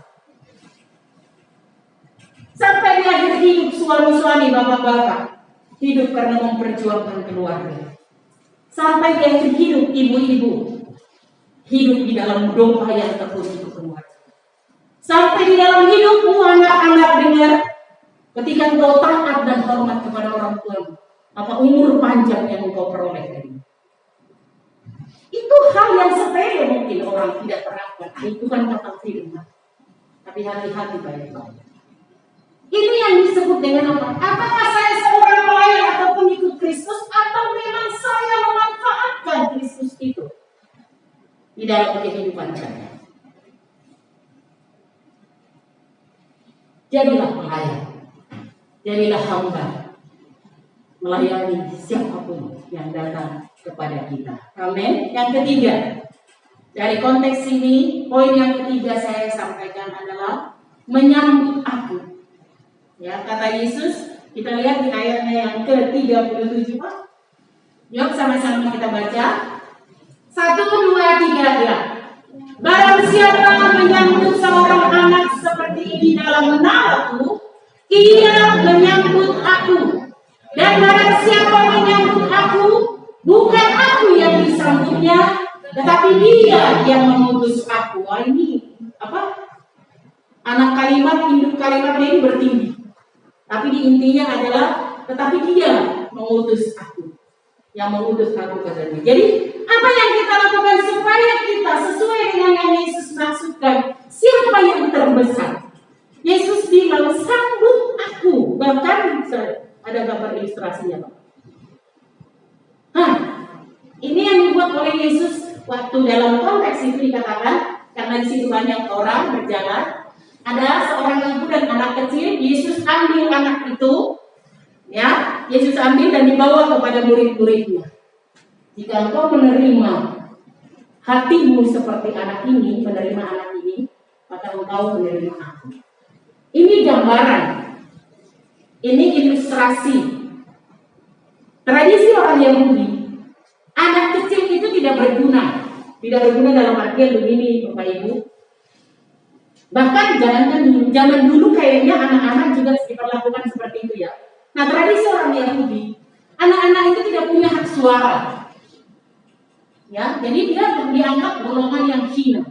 Sampai di akhir hidup suami-suami, bapak-bapak hidup karena memperjuangkan keluarga. Sampai di akhir hidup ibu-ibu hidup di dalam doa yang terpuji untuk keluarga. Sampai di dalam hidupmu anak-anak dengar, ketika engkau taat dan hormat kepada orang tuamu, maka umur panjang yang engkau peroleh dari itu hal yang sepele mungkin orang tidak terapkan. Itu kan kata firman. Tapi hati-hati baik-baik. Ini yang disebut dengan apa? Apakah saya seorang pelayan ataupun ikut Kristus, atau memang saya memanfaatkan Kristus itu di dalam kehidupan saya? Jadilah pelayan, jadilah hamba, melayani siapapun yang datang kepada kita. Amin. Yang ketiga, dari konteks ini, poin yang ketiga saya sampaikan adalah menyambut aku. Ya, kata Yesus, kita lihat di ayatnya yang ke-37, Pak. Yuk sama-sama kita baca. 1, 2, 3, ya. Barang siapa menyambut seorang anak seperti ini dalam menamaku, ia menyambut aku. Dan barang siapa menyambut aku, bukan aku yang disambutnya, tetapi dia yang mengutus aku. Wah, ini apa? Anak kalimat, induk kalimat ini bertinggi. Tapi di intinya adalah, tetapi dia mengutus aku. Yang mengutus aku katanya. Jadi, apa yang kita lakukan supaya kita sesuai dengan yang Yesus maksudkan? Siapa yang terbesar? Yesus bilang, sambut aku. Bahkan ada gambar ilustrasinya, Pak. Ini yang dibuat oleh Yesus waktu dalam konteks itu dikatakan, karena di situ banyak orang berjalan. Ada seorang ibu dan anak kecil. Yesus ambil anak itu, ya, Yesus ambil dan dibawa kepada murid-muridnya. Jika engkau menerima hatimu seperti anak ini, menerima anak ini, maka engkau menerima aku. Ini gambaran, ini ilustrasi tradisi orang Yahudi. Anak kecil itu tidak berguna dalam artian begini, Bapak Ibu. Bahkan zaman dulu kayaknya anak-anak juga diperlakukan seperti itu ya. Nah, tradisi orang Yahudi, anak-anak itu tidak punya hak suara. Ya, jadi dia dianggap golongan yang hina.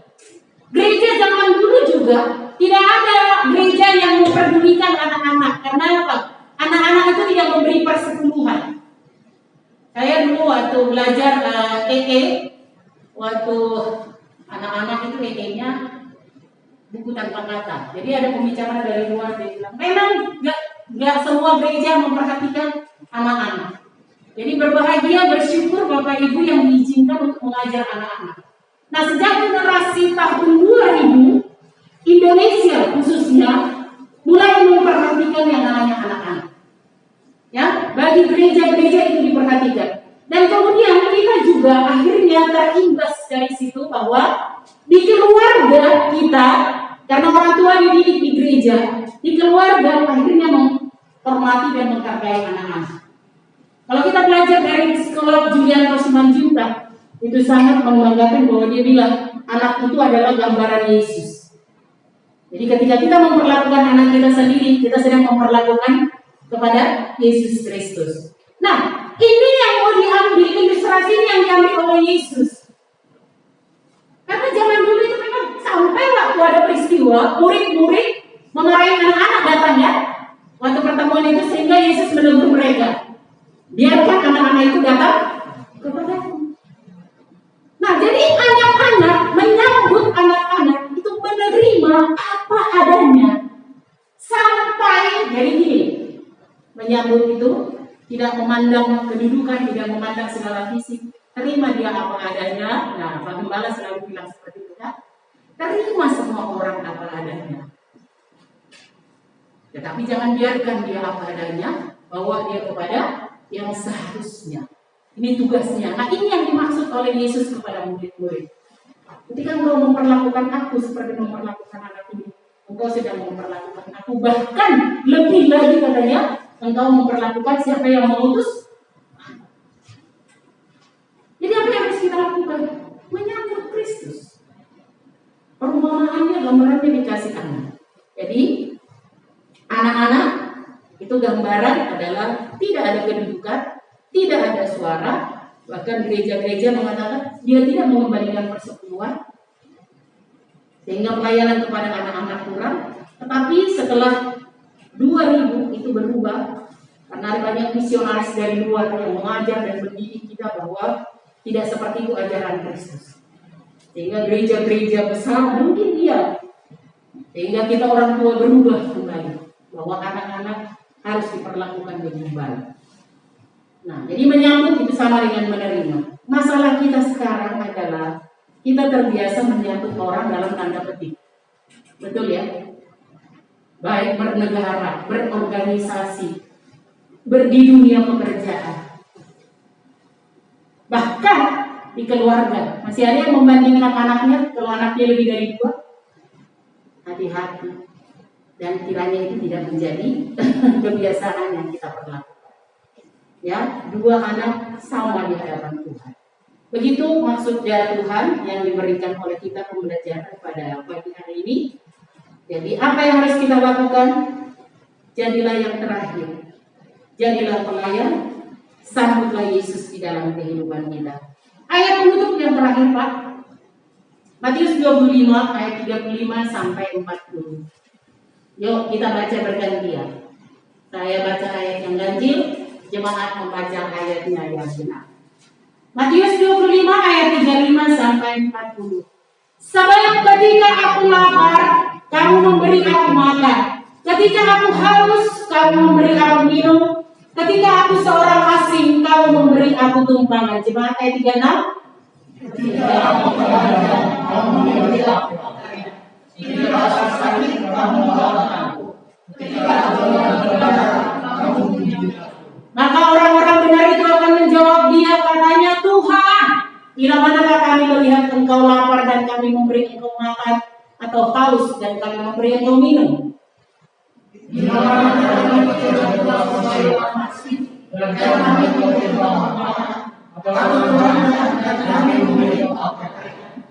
Gereja zaman dulu juga tidak ada gereja yang memperdulikan anak-anak. Karena apa? Anak-anak itu tidak memberi persepuluhan. Saya dulu waktu belajar waktu anak-anak itu EE-nya buku tanpa kata. Jadi ada pembicara dari luar dia bilang, memang nggak semua gereja memperhatikan anak-anak. Jadi berbahagia, bersyukur Bapak Ibu yang diizinkan untuk mengajar anak-anak. Nah, sejak generasi tahun 2000, Indonesia khususnya mulai memperhatikan yang namanya anak-anak. Ya, bagi gereja-gereja itu diperhatikan. Dan kemudian kita juga akhirnya terimbas dari situ bahwa di keluarga kita, karena orang tua dididik di gereja, di keluarga akhirnya menghormati dan menghargai anak-anak. Kalau kita belajar dari psikolog Julian Simanjuntak, itu sangat membanggakan bahwa dia bilang anak itu adalah gambaran Yesus. Jadi ketika kita memperlakukan anak kita sendiri, kita sedang memperlakukan kepada Yesus Kristus. Nah, ini yang mau diambil, ilustrasi ini yang diambil oleh Yesus. Karena zaman dulu itu memang sampai waktu ada peristiwa, murid-murid memarahi anak-anak datang ya. Waktu pertemuan itu sehingga Yesus menegur mereka. Biarkan anak-anak itu datang kepadaku. Nah, jadi anak-anak menyambut anak-anak itu menerima apa adanya. Sampai jadi gini, menyambut itu tidak memandang kedudukan, tidak memandang segala fisik. Terima dia apa adanya. Nah, Pak Gembala selalu bilang seperti itu kan. Terima semua orang apa adanya. Tetapi jangan biarkan dia apa adanya, bawa dia kepada yang seharusnya. Ini tugasnya. Nah, ini yang dimaksud oleh Yesus kepada murid-murid. Ketika engkau memperlakukan aku seperti memperlakukan anak ini, engkau sedang memperlakukan aku. Bahkan lebih lagi katanya, engkau memperlakukan siapa yang mengutus. Jadi apa yang harus kita lakukan? Menyambut Kristus. Perumpamaannya, gambarannya dikasih anak. Jadi anak-anak itu gambaran adalah tidak ada kedudukan, tidak ada suara. Bahkan gereja-gereja mengatakan dia tidak mengembalikan persepuluhan, sehingga pelayanan kepada anak-anak kurang. Tetapi setelah 2000 itu berubah, karena banyak misionaris dari luar yang mengajar dan mendidik kita bahwa tidak seperti itu ajaran Kristus. Sehingga gereja-gereja besar mungkin iya, sehingga kita orang tua berubah kembali bahwa anak-anak harus diperlakukan dengan baik. Nah, jadi menyambut itu sama dengan menerima. Masalah kita sekarang adalah kita terbiasa menyambut orang dalam tanda petik. Betul ya? Baik bernegara, berorganisasi, di dunia pekerjaan. Bahkan di keluarga. Masih ada yang membandingkan anaknya, kalau anaknya lebih dari 2? Hati-hati. Dan kiranya itu tidak menjadi kebiasaan yang kita perlakukan. Ya, 2 anak sama di hadapan Tuhan. Begitu maksud dari Tuhan yang diberikan oleh kita pembelajaran pada pagi hari ini. Jadi apa yang harus kita lakukan? Jadilah yang terakhir. Jadilah pelayan. Sambutlah Yesus di dalam kehidupan kita. Ayat penutup yang terakhir, Pak. Matius 25 ayat 35 sampai 40. Yuk kita baca bergantian. Saya baca ayat yang ganjil, jemaat membaca ayatnya yang benar. Matius 25 ayat 35 sampai 40. Sebab ketika aku lapar, kamu memberi aku makan. Ketika aku haus, kamu memberi aku minum. Ketika aku seorang asing, kamu memberi aku tumpangan. Jemaat ayat 36. Ketika aku berada, kamu memberi aku makan. Ketika aku sakit, kamu merawat aku. Ketika aku berada, kamu mendidik aku. Maka orang-orang benar itu akan menjawab dia, katanya, Tuhan, bila manakah kami melihat engkau lapar dan kami memberi engkau makan, atau haus dan kami memberi engkau minum? Bila manakah kami melihat engkau masih dan kami memberi engkau makan, atau kami memberi engkau makan?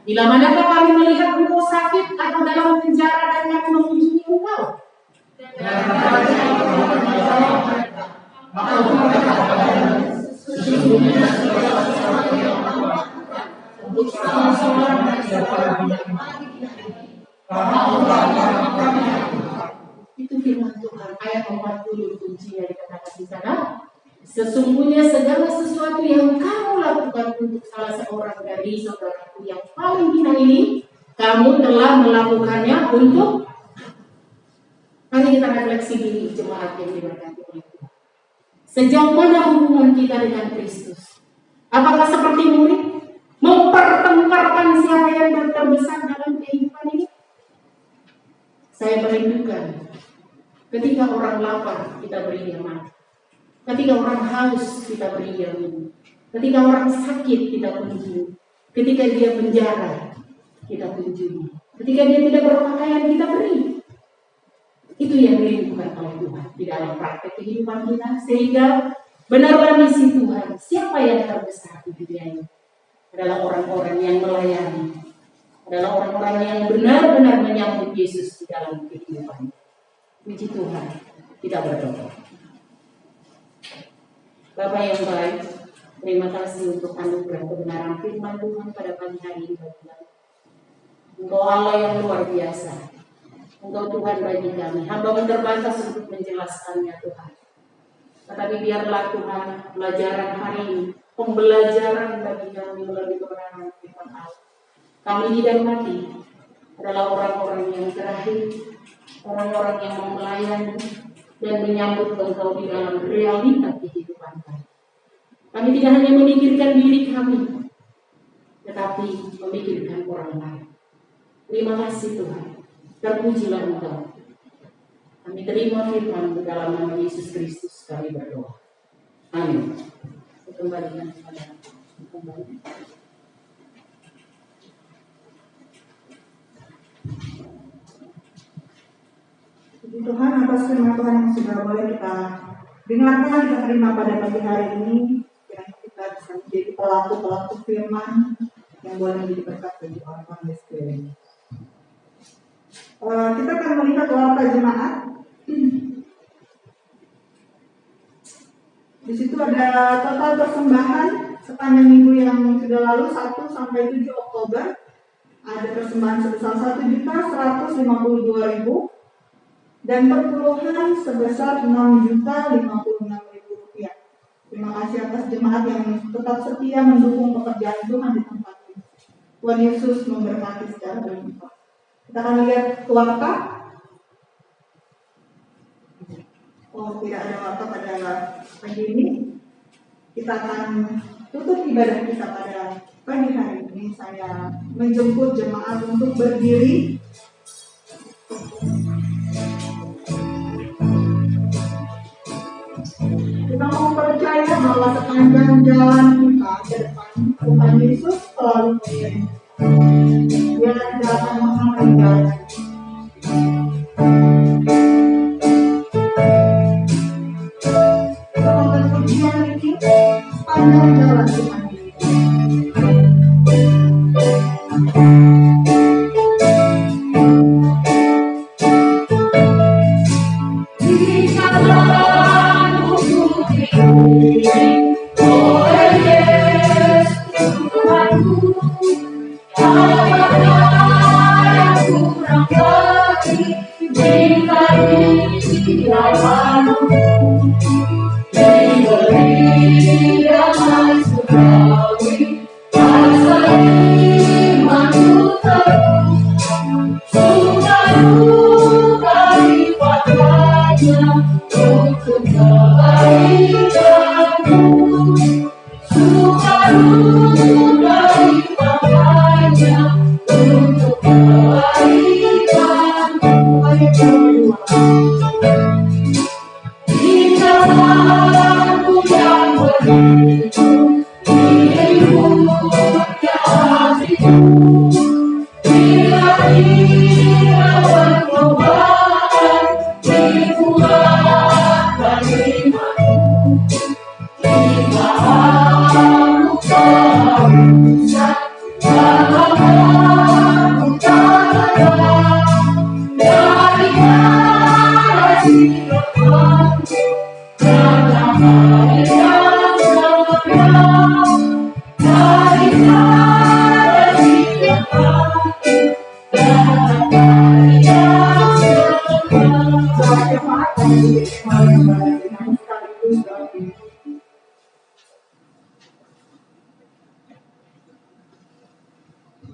Bila manakah kami melihat engkau sakit atau dalam penjara dan kami mengunjungi engkau? Itu firman Tuhan. Ayat 40 kuncinya dikatakan di sana. Sesungguhnya segala sesuatu yang kamu lakukan untuk salah seorang dari saudaraku yang paling hina ini, kamu telah melakukannya untuk. Mari kita refleksi diri jemaat yang diberkati oleh Tuhan. Sejauh mana hubungan kita dengan Kristus? Apakah seperti murid mempertengkarkan siapa yang terbesar dalam kehidupan ini? Saya merindukan ketika orang lapar kita beri dia makan, ketika orang haus kita beri dia minum, ketika orang sakit kita kunjungi, ketika dia penjara kita kunjungi, ketika dia tidak berpakaian kita beri. Itu yang dirindukan oleh Tuhan di dalam praktek kehidupan kita, sehingga benar-benar misi Tuhan. Siapa yang terbesar di dunia ini? Adalah orang-orang yang melayani, adalah orang-orang yang benar-benar menyambut Yesus di dalam kehidupan. Puji Tuhan, kita berdoa. Bapa yang baik, terima kasih untuk anugerah kebenaran firman Tuhan pada pagi hari ini. Engkau Allah yang luar biasa. Engkau Tuhan bagi kami, hamba terbatas untuk menjelaskannya Tuhan. Tetapi biarlah Tuhan pelajaran hari ini, pembelajaran bagi kami melalui kebenaran firman Allah. Kami tidak mati adalah orang-orang yang terakhir, orang-orang yang mau melayani dan menyambut Engkau di dalam realita kehidupan kami. Kami tidak hanya memikirkan diri kami, tetapi memikirkan orang lain. Terima kasih Tuhan, terpujilah Engkau. Kami terima firman dalam nama Yesus Kristus kami berdoa. Amin. Kembalikan kepada kembali. Puji Tuhan atas firman Tuhan yang sudah boleh kita dengarkan, kita terima pada pagi hari ini. Kiranya kita bisa menjadi pelaku-pelaku firman yang boleh menjadi berkat bagi orang-orang di sekeliling. Kita akan melihat warta jemaat. Di situ ada total persembahan sepanjang minggu yang sudah lalu 1 sampai 7 Oktober. Ada persembahan sebesar 1.152.000 dan perpuluhan sebesar 6.056.000 rupiah. Terima kasih atas jemaat yang tetap setia mendukung pekerjaan Tuhan di tempat ini. Tuhan Yesus memberkati secara berlimpah. Kita akan lihat warta. Oh, tidak ada warta pada pagi ini. Kita akan tutup ibadah kita pada pagi hari ini. Saya menjemput jemaat untuk berdiri. Kita mau percaya bahwa sepanjang jalan kita ke depan, Tuhan Yesus selalu mengiring. Dia tidak akan meninggalkan. Semoga pujian ini sepanjang jalan Tuhan Yesus.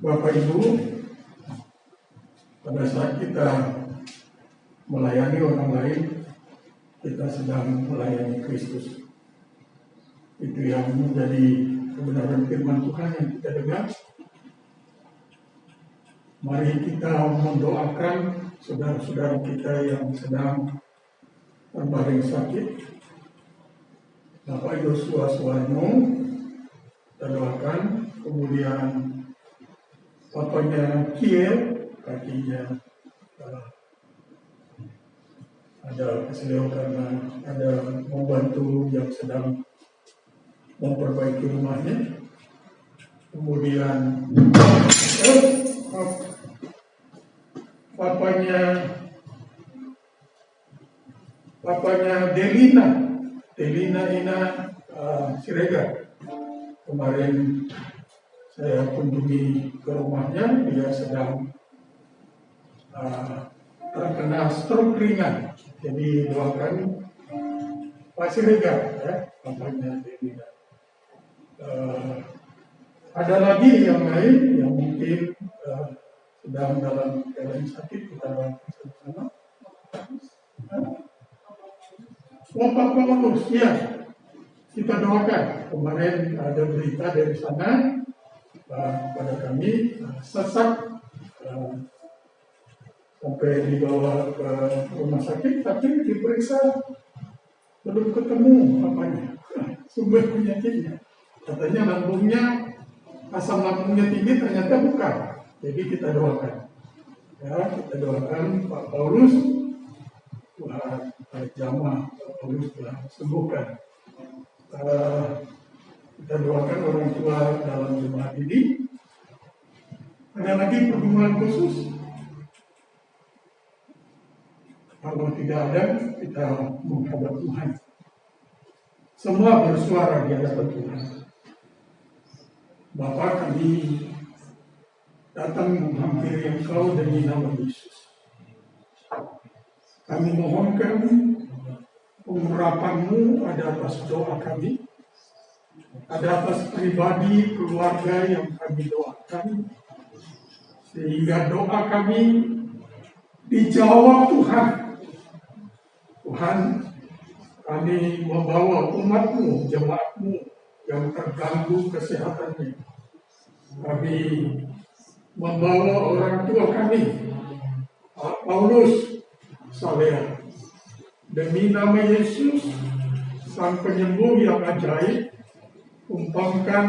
Bapak Ibu, pada saat kita melayani orang lain, kita sedang melayani Kristus. Itu yang menjadi kebenaran firman Tuhan yang kita dengar. Mari kita mendoakan saudara-saudara kita yang sedang terbaring sakit. Bapak Yosua Suwarno, kita doakan. Kemudian papanya Kiel, kakinya ada keseleo karena ada membantu yang sedang memperbaiki rumahnya. Kemudian papanya Delina Ina Siregar. Kemarin saya kunjungi ke rumahnya, dia sedang terkena stroke ringan. Jadi doakan Pak Siregar, ya, bapaknya Delina. Ada lagi yang lain yang mungkin sedang dalam keadaan sakit, kita bantu bersama. Bapak Paulus, ya, kita doakan. Kemarin ada berita dari sana pada kami sesak sampai dibawa ke rumah sakit, tapi diperiksa belum ketemu apanya sumber penyakitnya. Katanya lambungnya, asam lambungnya tinggi, ternyata bukan. Jadi kita doakan, ya, kita doakan Pak Paulus, Tuhan jamah Pak Paulus telah sembuhkan. Kita doakan orang tua dalam jemaat ini. Ada lagi pergumulan khusus? Kalau tidak ada, kita menghadap Tuhan. Semua bersuara di hadapan Tuhan. Bapa, kami datang menghampiri Engkau demi nama Yesus. Kami mohonkan pengurapan-Mu ada atas doa kami, ada atas pribadi, keluarga yang kami doakan, sehingga doa kami dijawab Tuhan. Tuhan, kami membawa umat-Mu, jemaat-Mu yang terganggu kesehatannya. Kami membawa orang tua kami, Pak Paulus Saleh, demi nama Yesus, Sang Penyembuh yang ajaib, umpamkan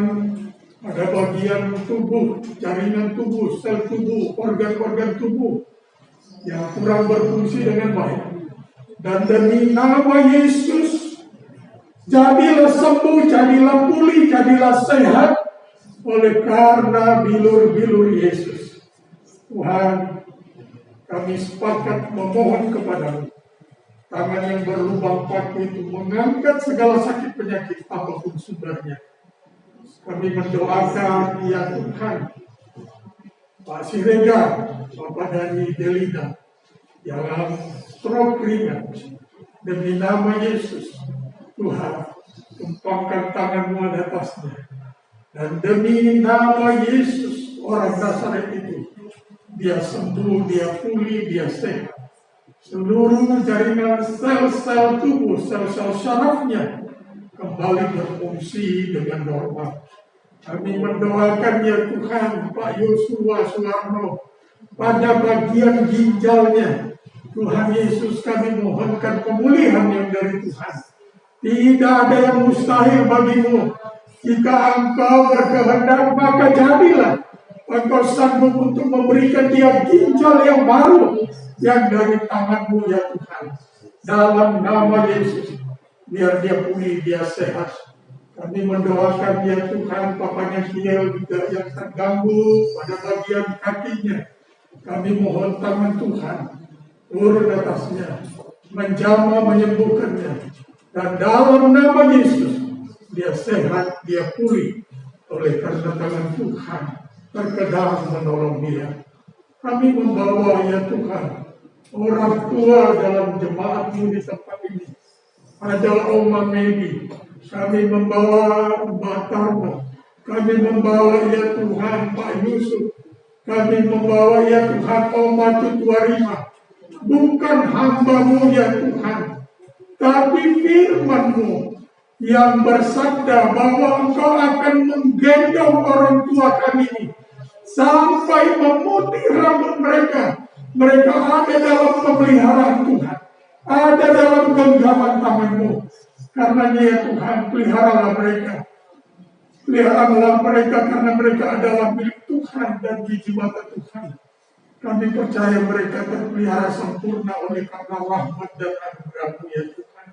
ada bagian tubuh, jaringan tubuh, sel tubuh, organ-organ tubuh yang kurang berfungsi dengan baik. Dan demi nama Yesus, jadilah sembuh, jadilah pulih, jadilah sehat oleh karena bilur-bilur Yesus. Tuhan, kami sepakat memohon kepadamu, tangan yang berlubang paku itu mengangkat segala sakit penyakit apapun sumbernya. Kami mendoakan, ya Tuhan, Pak Siregar, Bapak Dani Delina, yang stroke ringan, demi nama Yesus, Tuhan, tumpangkan tangan-Mu di atasnya. Dan demi nama Yesus, orang Nazaret itu, dia sembuh, dia pulih, dia sehat. Seluruh jaringan sel-sel tubuh, sel-sel syarafnya kembali berfungsi dengan normal. Kami mendoakan, ya Tuhan, Pak Yosua Suwarno, pada bagian ginjalnya, Tuhan Yesus, kami mohonkan pemulihan yang dari Tuhan. Tidak ada yang mustahil bagimu. Jika Engkau berkehendak, maka jadilah. Engkau sanggup untuk memberikan dia ginjal yang baru, yang dari tangan-Mu, ya Tuhan. Dalam nama Yesus, biar dia pulih, dia sehat. Kami mendoakan, ya Tuhan, papanya Kiel juga yang terganggu pada bagian kakinya. Kami mohon tangan Tuhan turun atasnya, menjamah, menyembuhkannya. Dan dalam nama Yesus, dia sehat, dia pulih. Oleh karena tangan Tuhan terkedal menolong dia. Kami membawa, ya Tuhan, orang tua dalam jemaat-Mu di tempat ini. Ada Oma Medi, kami membawa Mbak Tarma, kami membawa, ya Tuhan, Pak Yusuf, kami membawa, ya Tuhan, Oma Tutuarima. Bukan hamba-Mu, ya Tuhan, tapi firman-Mu yang bersabda bahwa Engkau akan menggendong orang tua kami ini sampai memutih rambut mereka. Mereka ada dalam pemeliharaan Tuhan, ada dalam genggaman tangan-Mu. Karenanya, ya Tuhan, peliharalah mereka. Peliharalah mereka karena mereka adalah milik Tuhan dan biji mata Tuhan. Kami percaya mereka terpelihara sempurna oleh karena rahmat dan anugerah-Mu, ya Tuhan.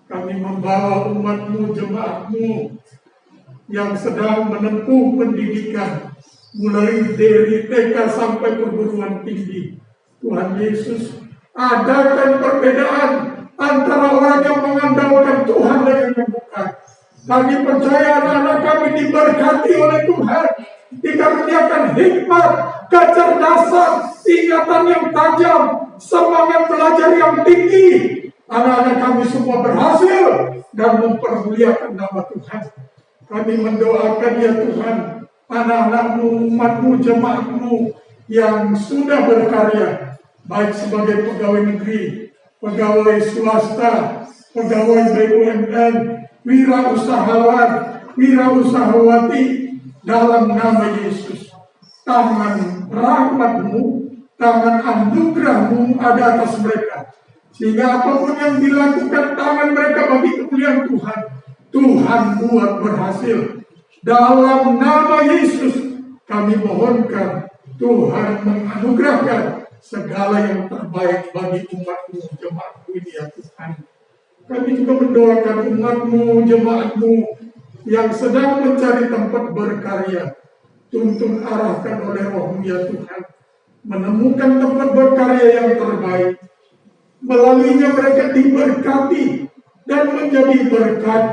Kami membawa umat-Mu, jemaat-Mu yang sedang menempuh pendidikan, mulai dari TK sampai perguruan tinggi. Tuhan Yesus, adakan perbedaan antara orang yang mengandalkan Tuhan dan yang bukan. Kami percaya anak-anak kami diberkati oleh Tuhan, dikaruniakan hikmat, kecerdasan, ingatan yang tajam, semangat belajar yang tinggi. anak-anak kami semua berhasil dan mempermuliakan nama Tuhan. Kami mendoakan ya Tuhan, anak-anakmu, umatmu, jemaatmu yang sudah berkarya, baik sebagai pegawai negeri, pegawai swasta, pegawai BUMN, wirausahawan, wirausahawati, dalam nama Yesus. Tangan rahmat-Mu, tangan anugerah-Mu ada atas mereka. Sehingga apapun yang dilakukan tangan mereka bagi kemuliaan Tuhan, Tuhan buat berhasil. Dalam nama Yesus kami mohonkan Tuhan menganugerahkan segala yang terbaik bagi umat-Mu, jemaat-Mu ini ya Tuhan. Kami juga mendoakan umat-Mu, jemaat-Mu yang sedang mencari tempat berkarya. Tuntun arahkan oleh Roh-Mu ya Tuhan. Menemukan tempat berkarya yang terbaik. Melaluinya mereka diberkati dan menjadi berkat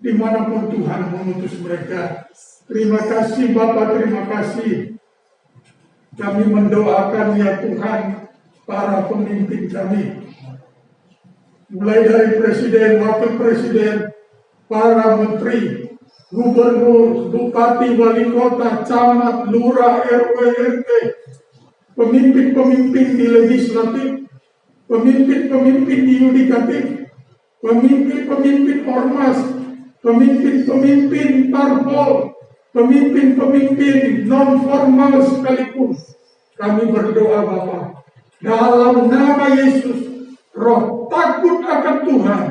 dimanapun Tuhan mengutus mereka. Terima kasih Bapa, terima kasih. Kami mendoakan ya Tuhan para pemimpin kami. Mulai dari Presiden, Wakil Presiden, para Menteri, Gubernur, Bupati, Wali Kota, Camat, Lurah, RW, RT, pemimpin-pemimpin di legislatif, pemimpin-pemimpin di yudikatif, pemimpin-pemimpin ormas, pemimpin-pemimpin parpol, pemimpin-pemimpin non-formal sekalipun. Kami berdoa Bapa, dalam nama Yesus, roh takut akan Tuhan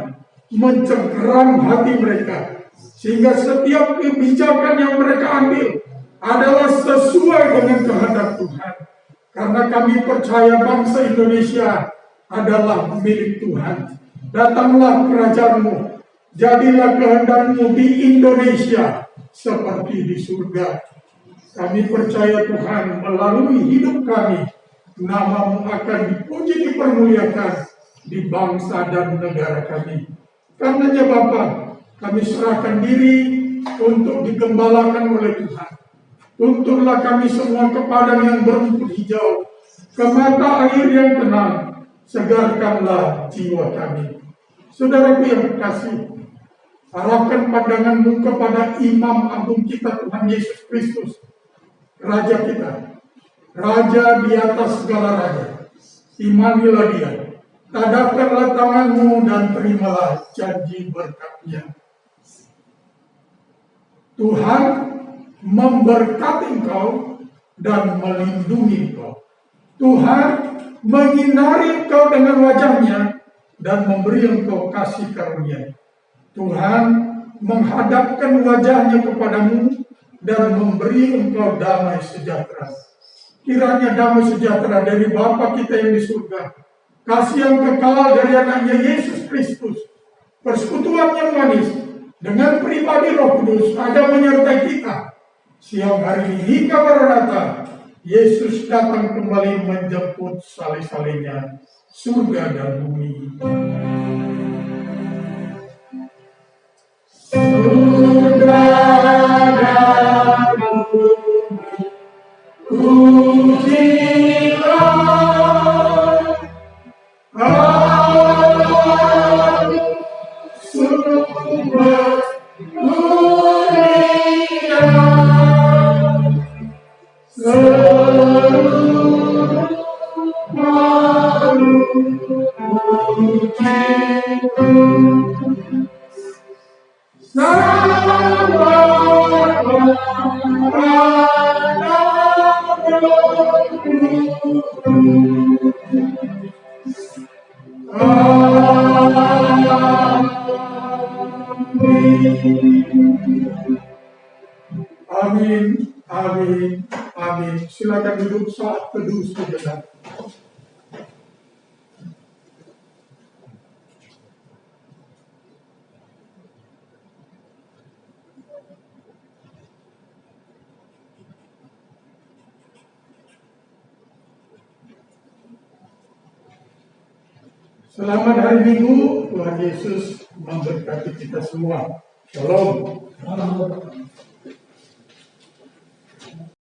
mencengkeram hati mereka, sehingga setiap kebijakan yang mereka ambil adalah sesuai dengan kehendak Tuhan. Karena kami percaya bangsa Indonesia adalah milik Tuhan. Datanglah kerajaan-Mu, jadilah kehendak-Mu di Indonesia seperti di surga. Kami percaya Tuhan, melalui hidup kami, nama-Mu akan dipuji, dipermuliakan di bangsa dan negara kami. Karenanya Bapa, kami serahkan diri untuk digembalakan oleh Tuhan. Tuntunlah kami semua ke padang yang berumput hijau, ke mata air yang tenang, segarkanlah jiwa kami. Saudaraku yang terkasih, arahkan pandangan-Mu kepada Imam Agung kita Tuhan Yesus Kristus, Raja kita, Raja di atas segala raja. Imanilah Dia, tadahkanlah tangan-Mu dan terimalah janji berkat-Nya. Tuhan memberkati engkau dan melindungi engkau. Tuhan menyinari engkau dengan wajah-Nya dan memberi engkau kasih karunia. Tuhan menghadapkan wajah-Nya kepadamu dan memberi engkau damai sejahtera. Kiranya damai sejahtera dari Bapa kita yang di surga, kasih yang kekal dari anaknya Yesus Kristus, persekutuan yang manis dengan pribadi Roh Kudus ada menyertai kita. Siang hari ini hingga Maranatha, Yesus datang kembali menjemput saleh-salehnya, surga dan bumi. Surga dan bumi, pujilah Allah, sumber dunia, seluruh makhluk pujilah. Amin, amin, amin. Silakan duduk saat teduh sejenak. Selamat hari Minggu, Tuhan Yesus memberkati kita semua. Shalom.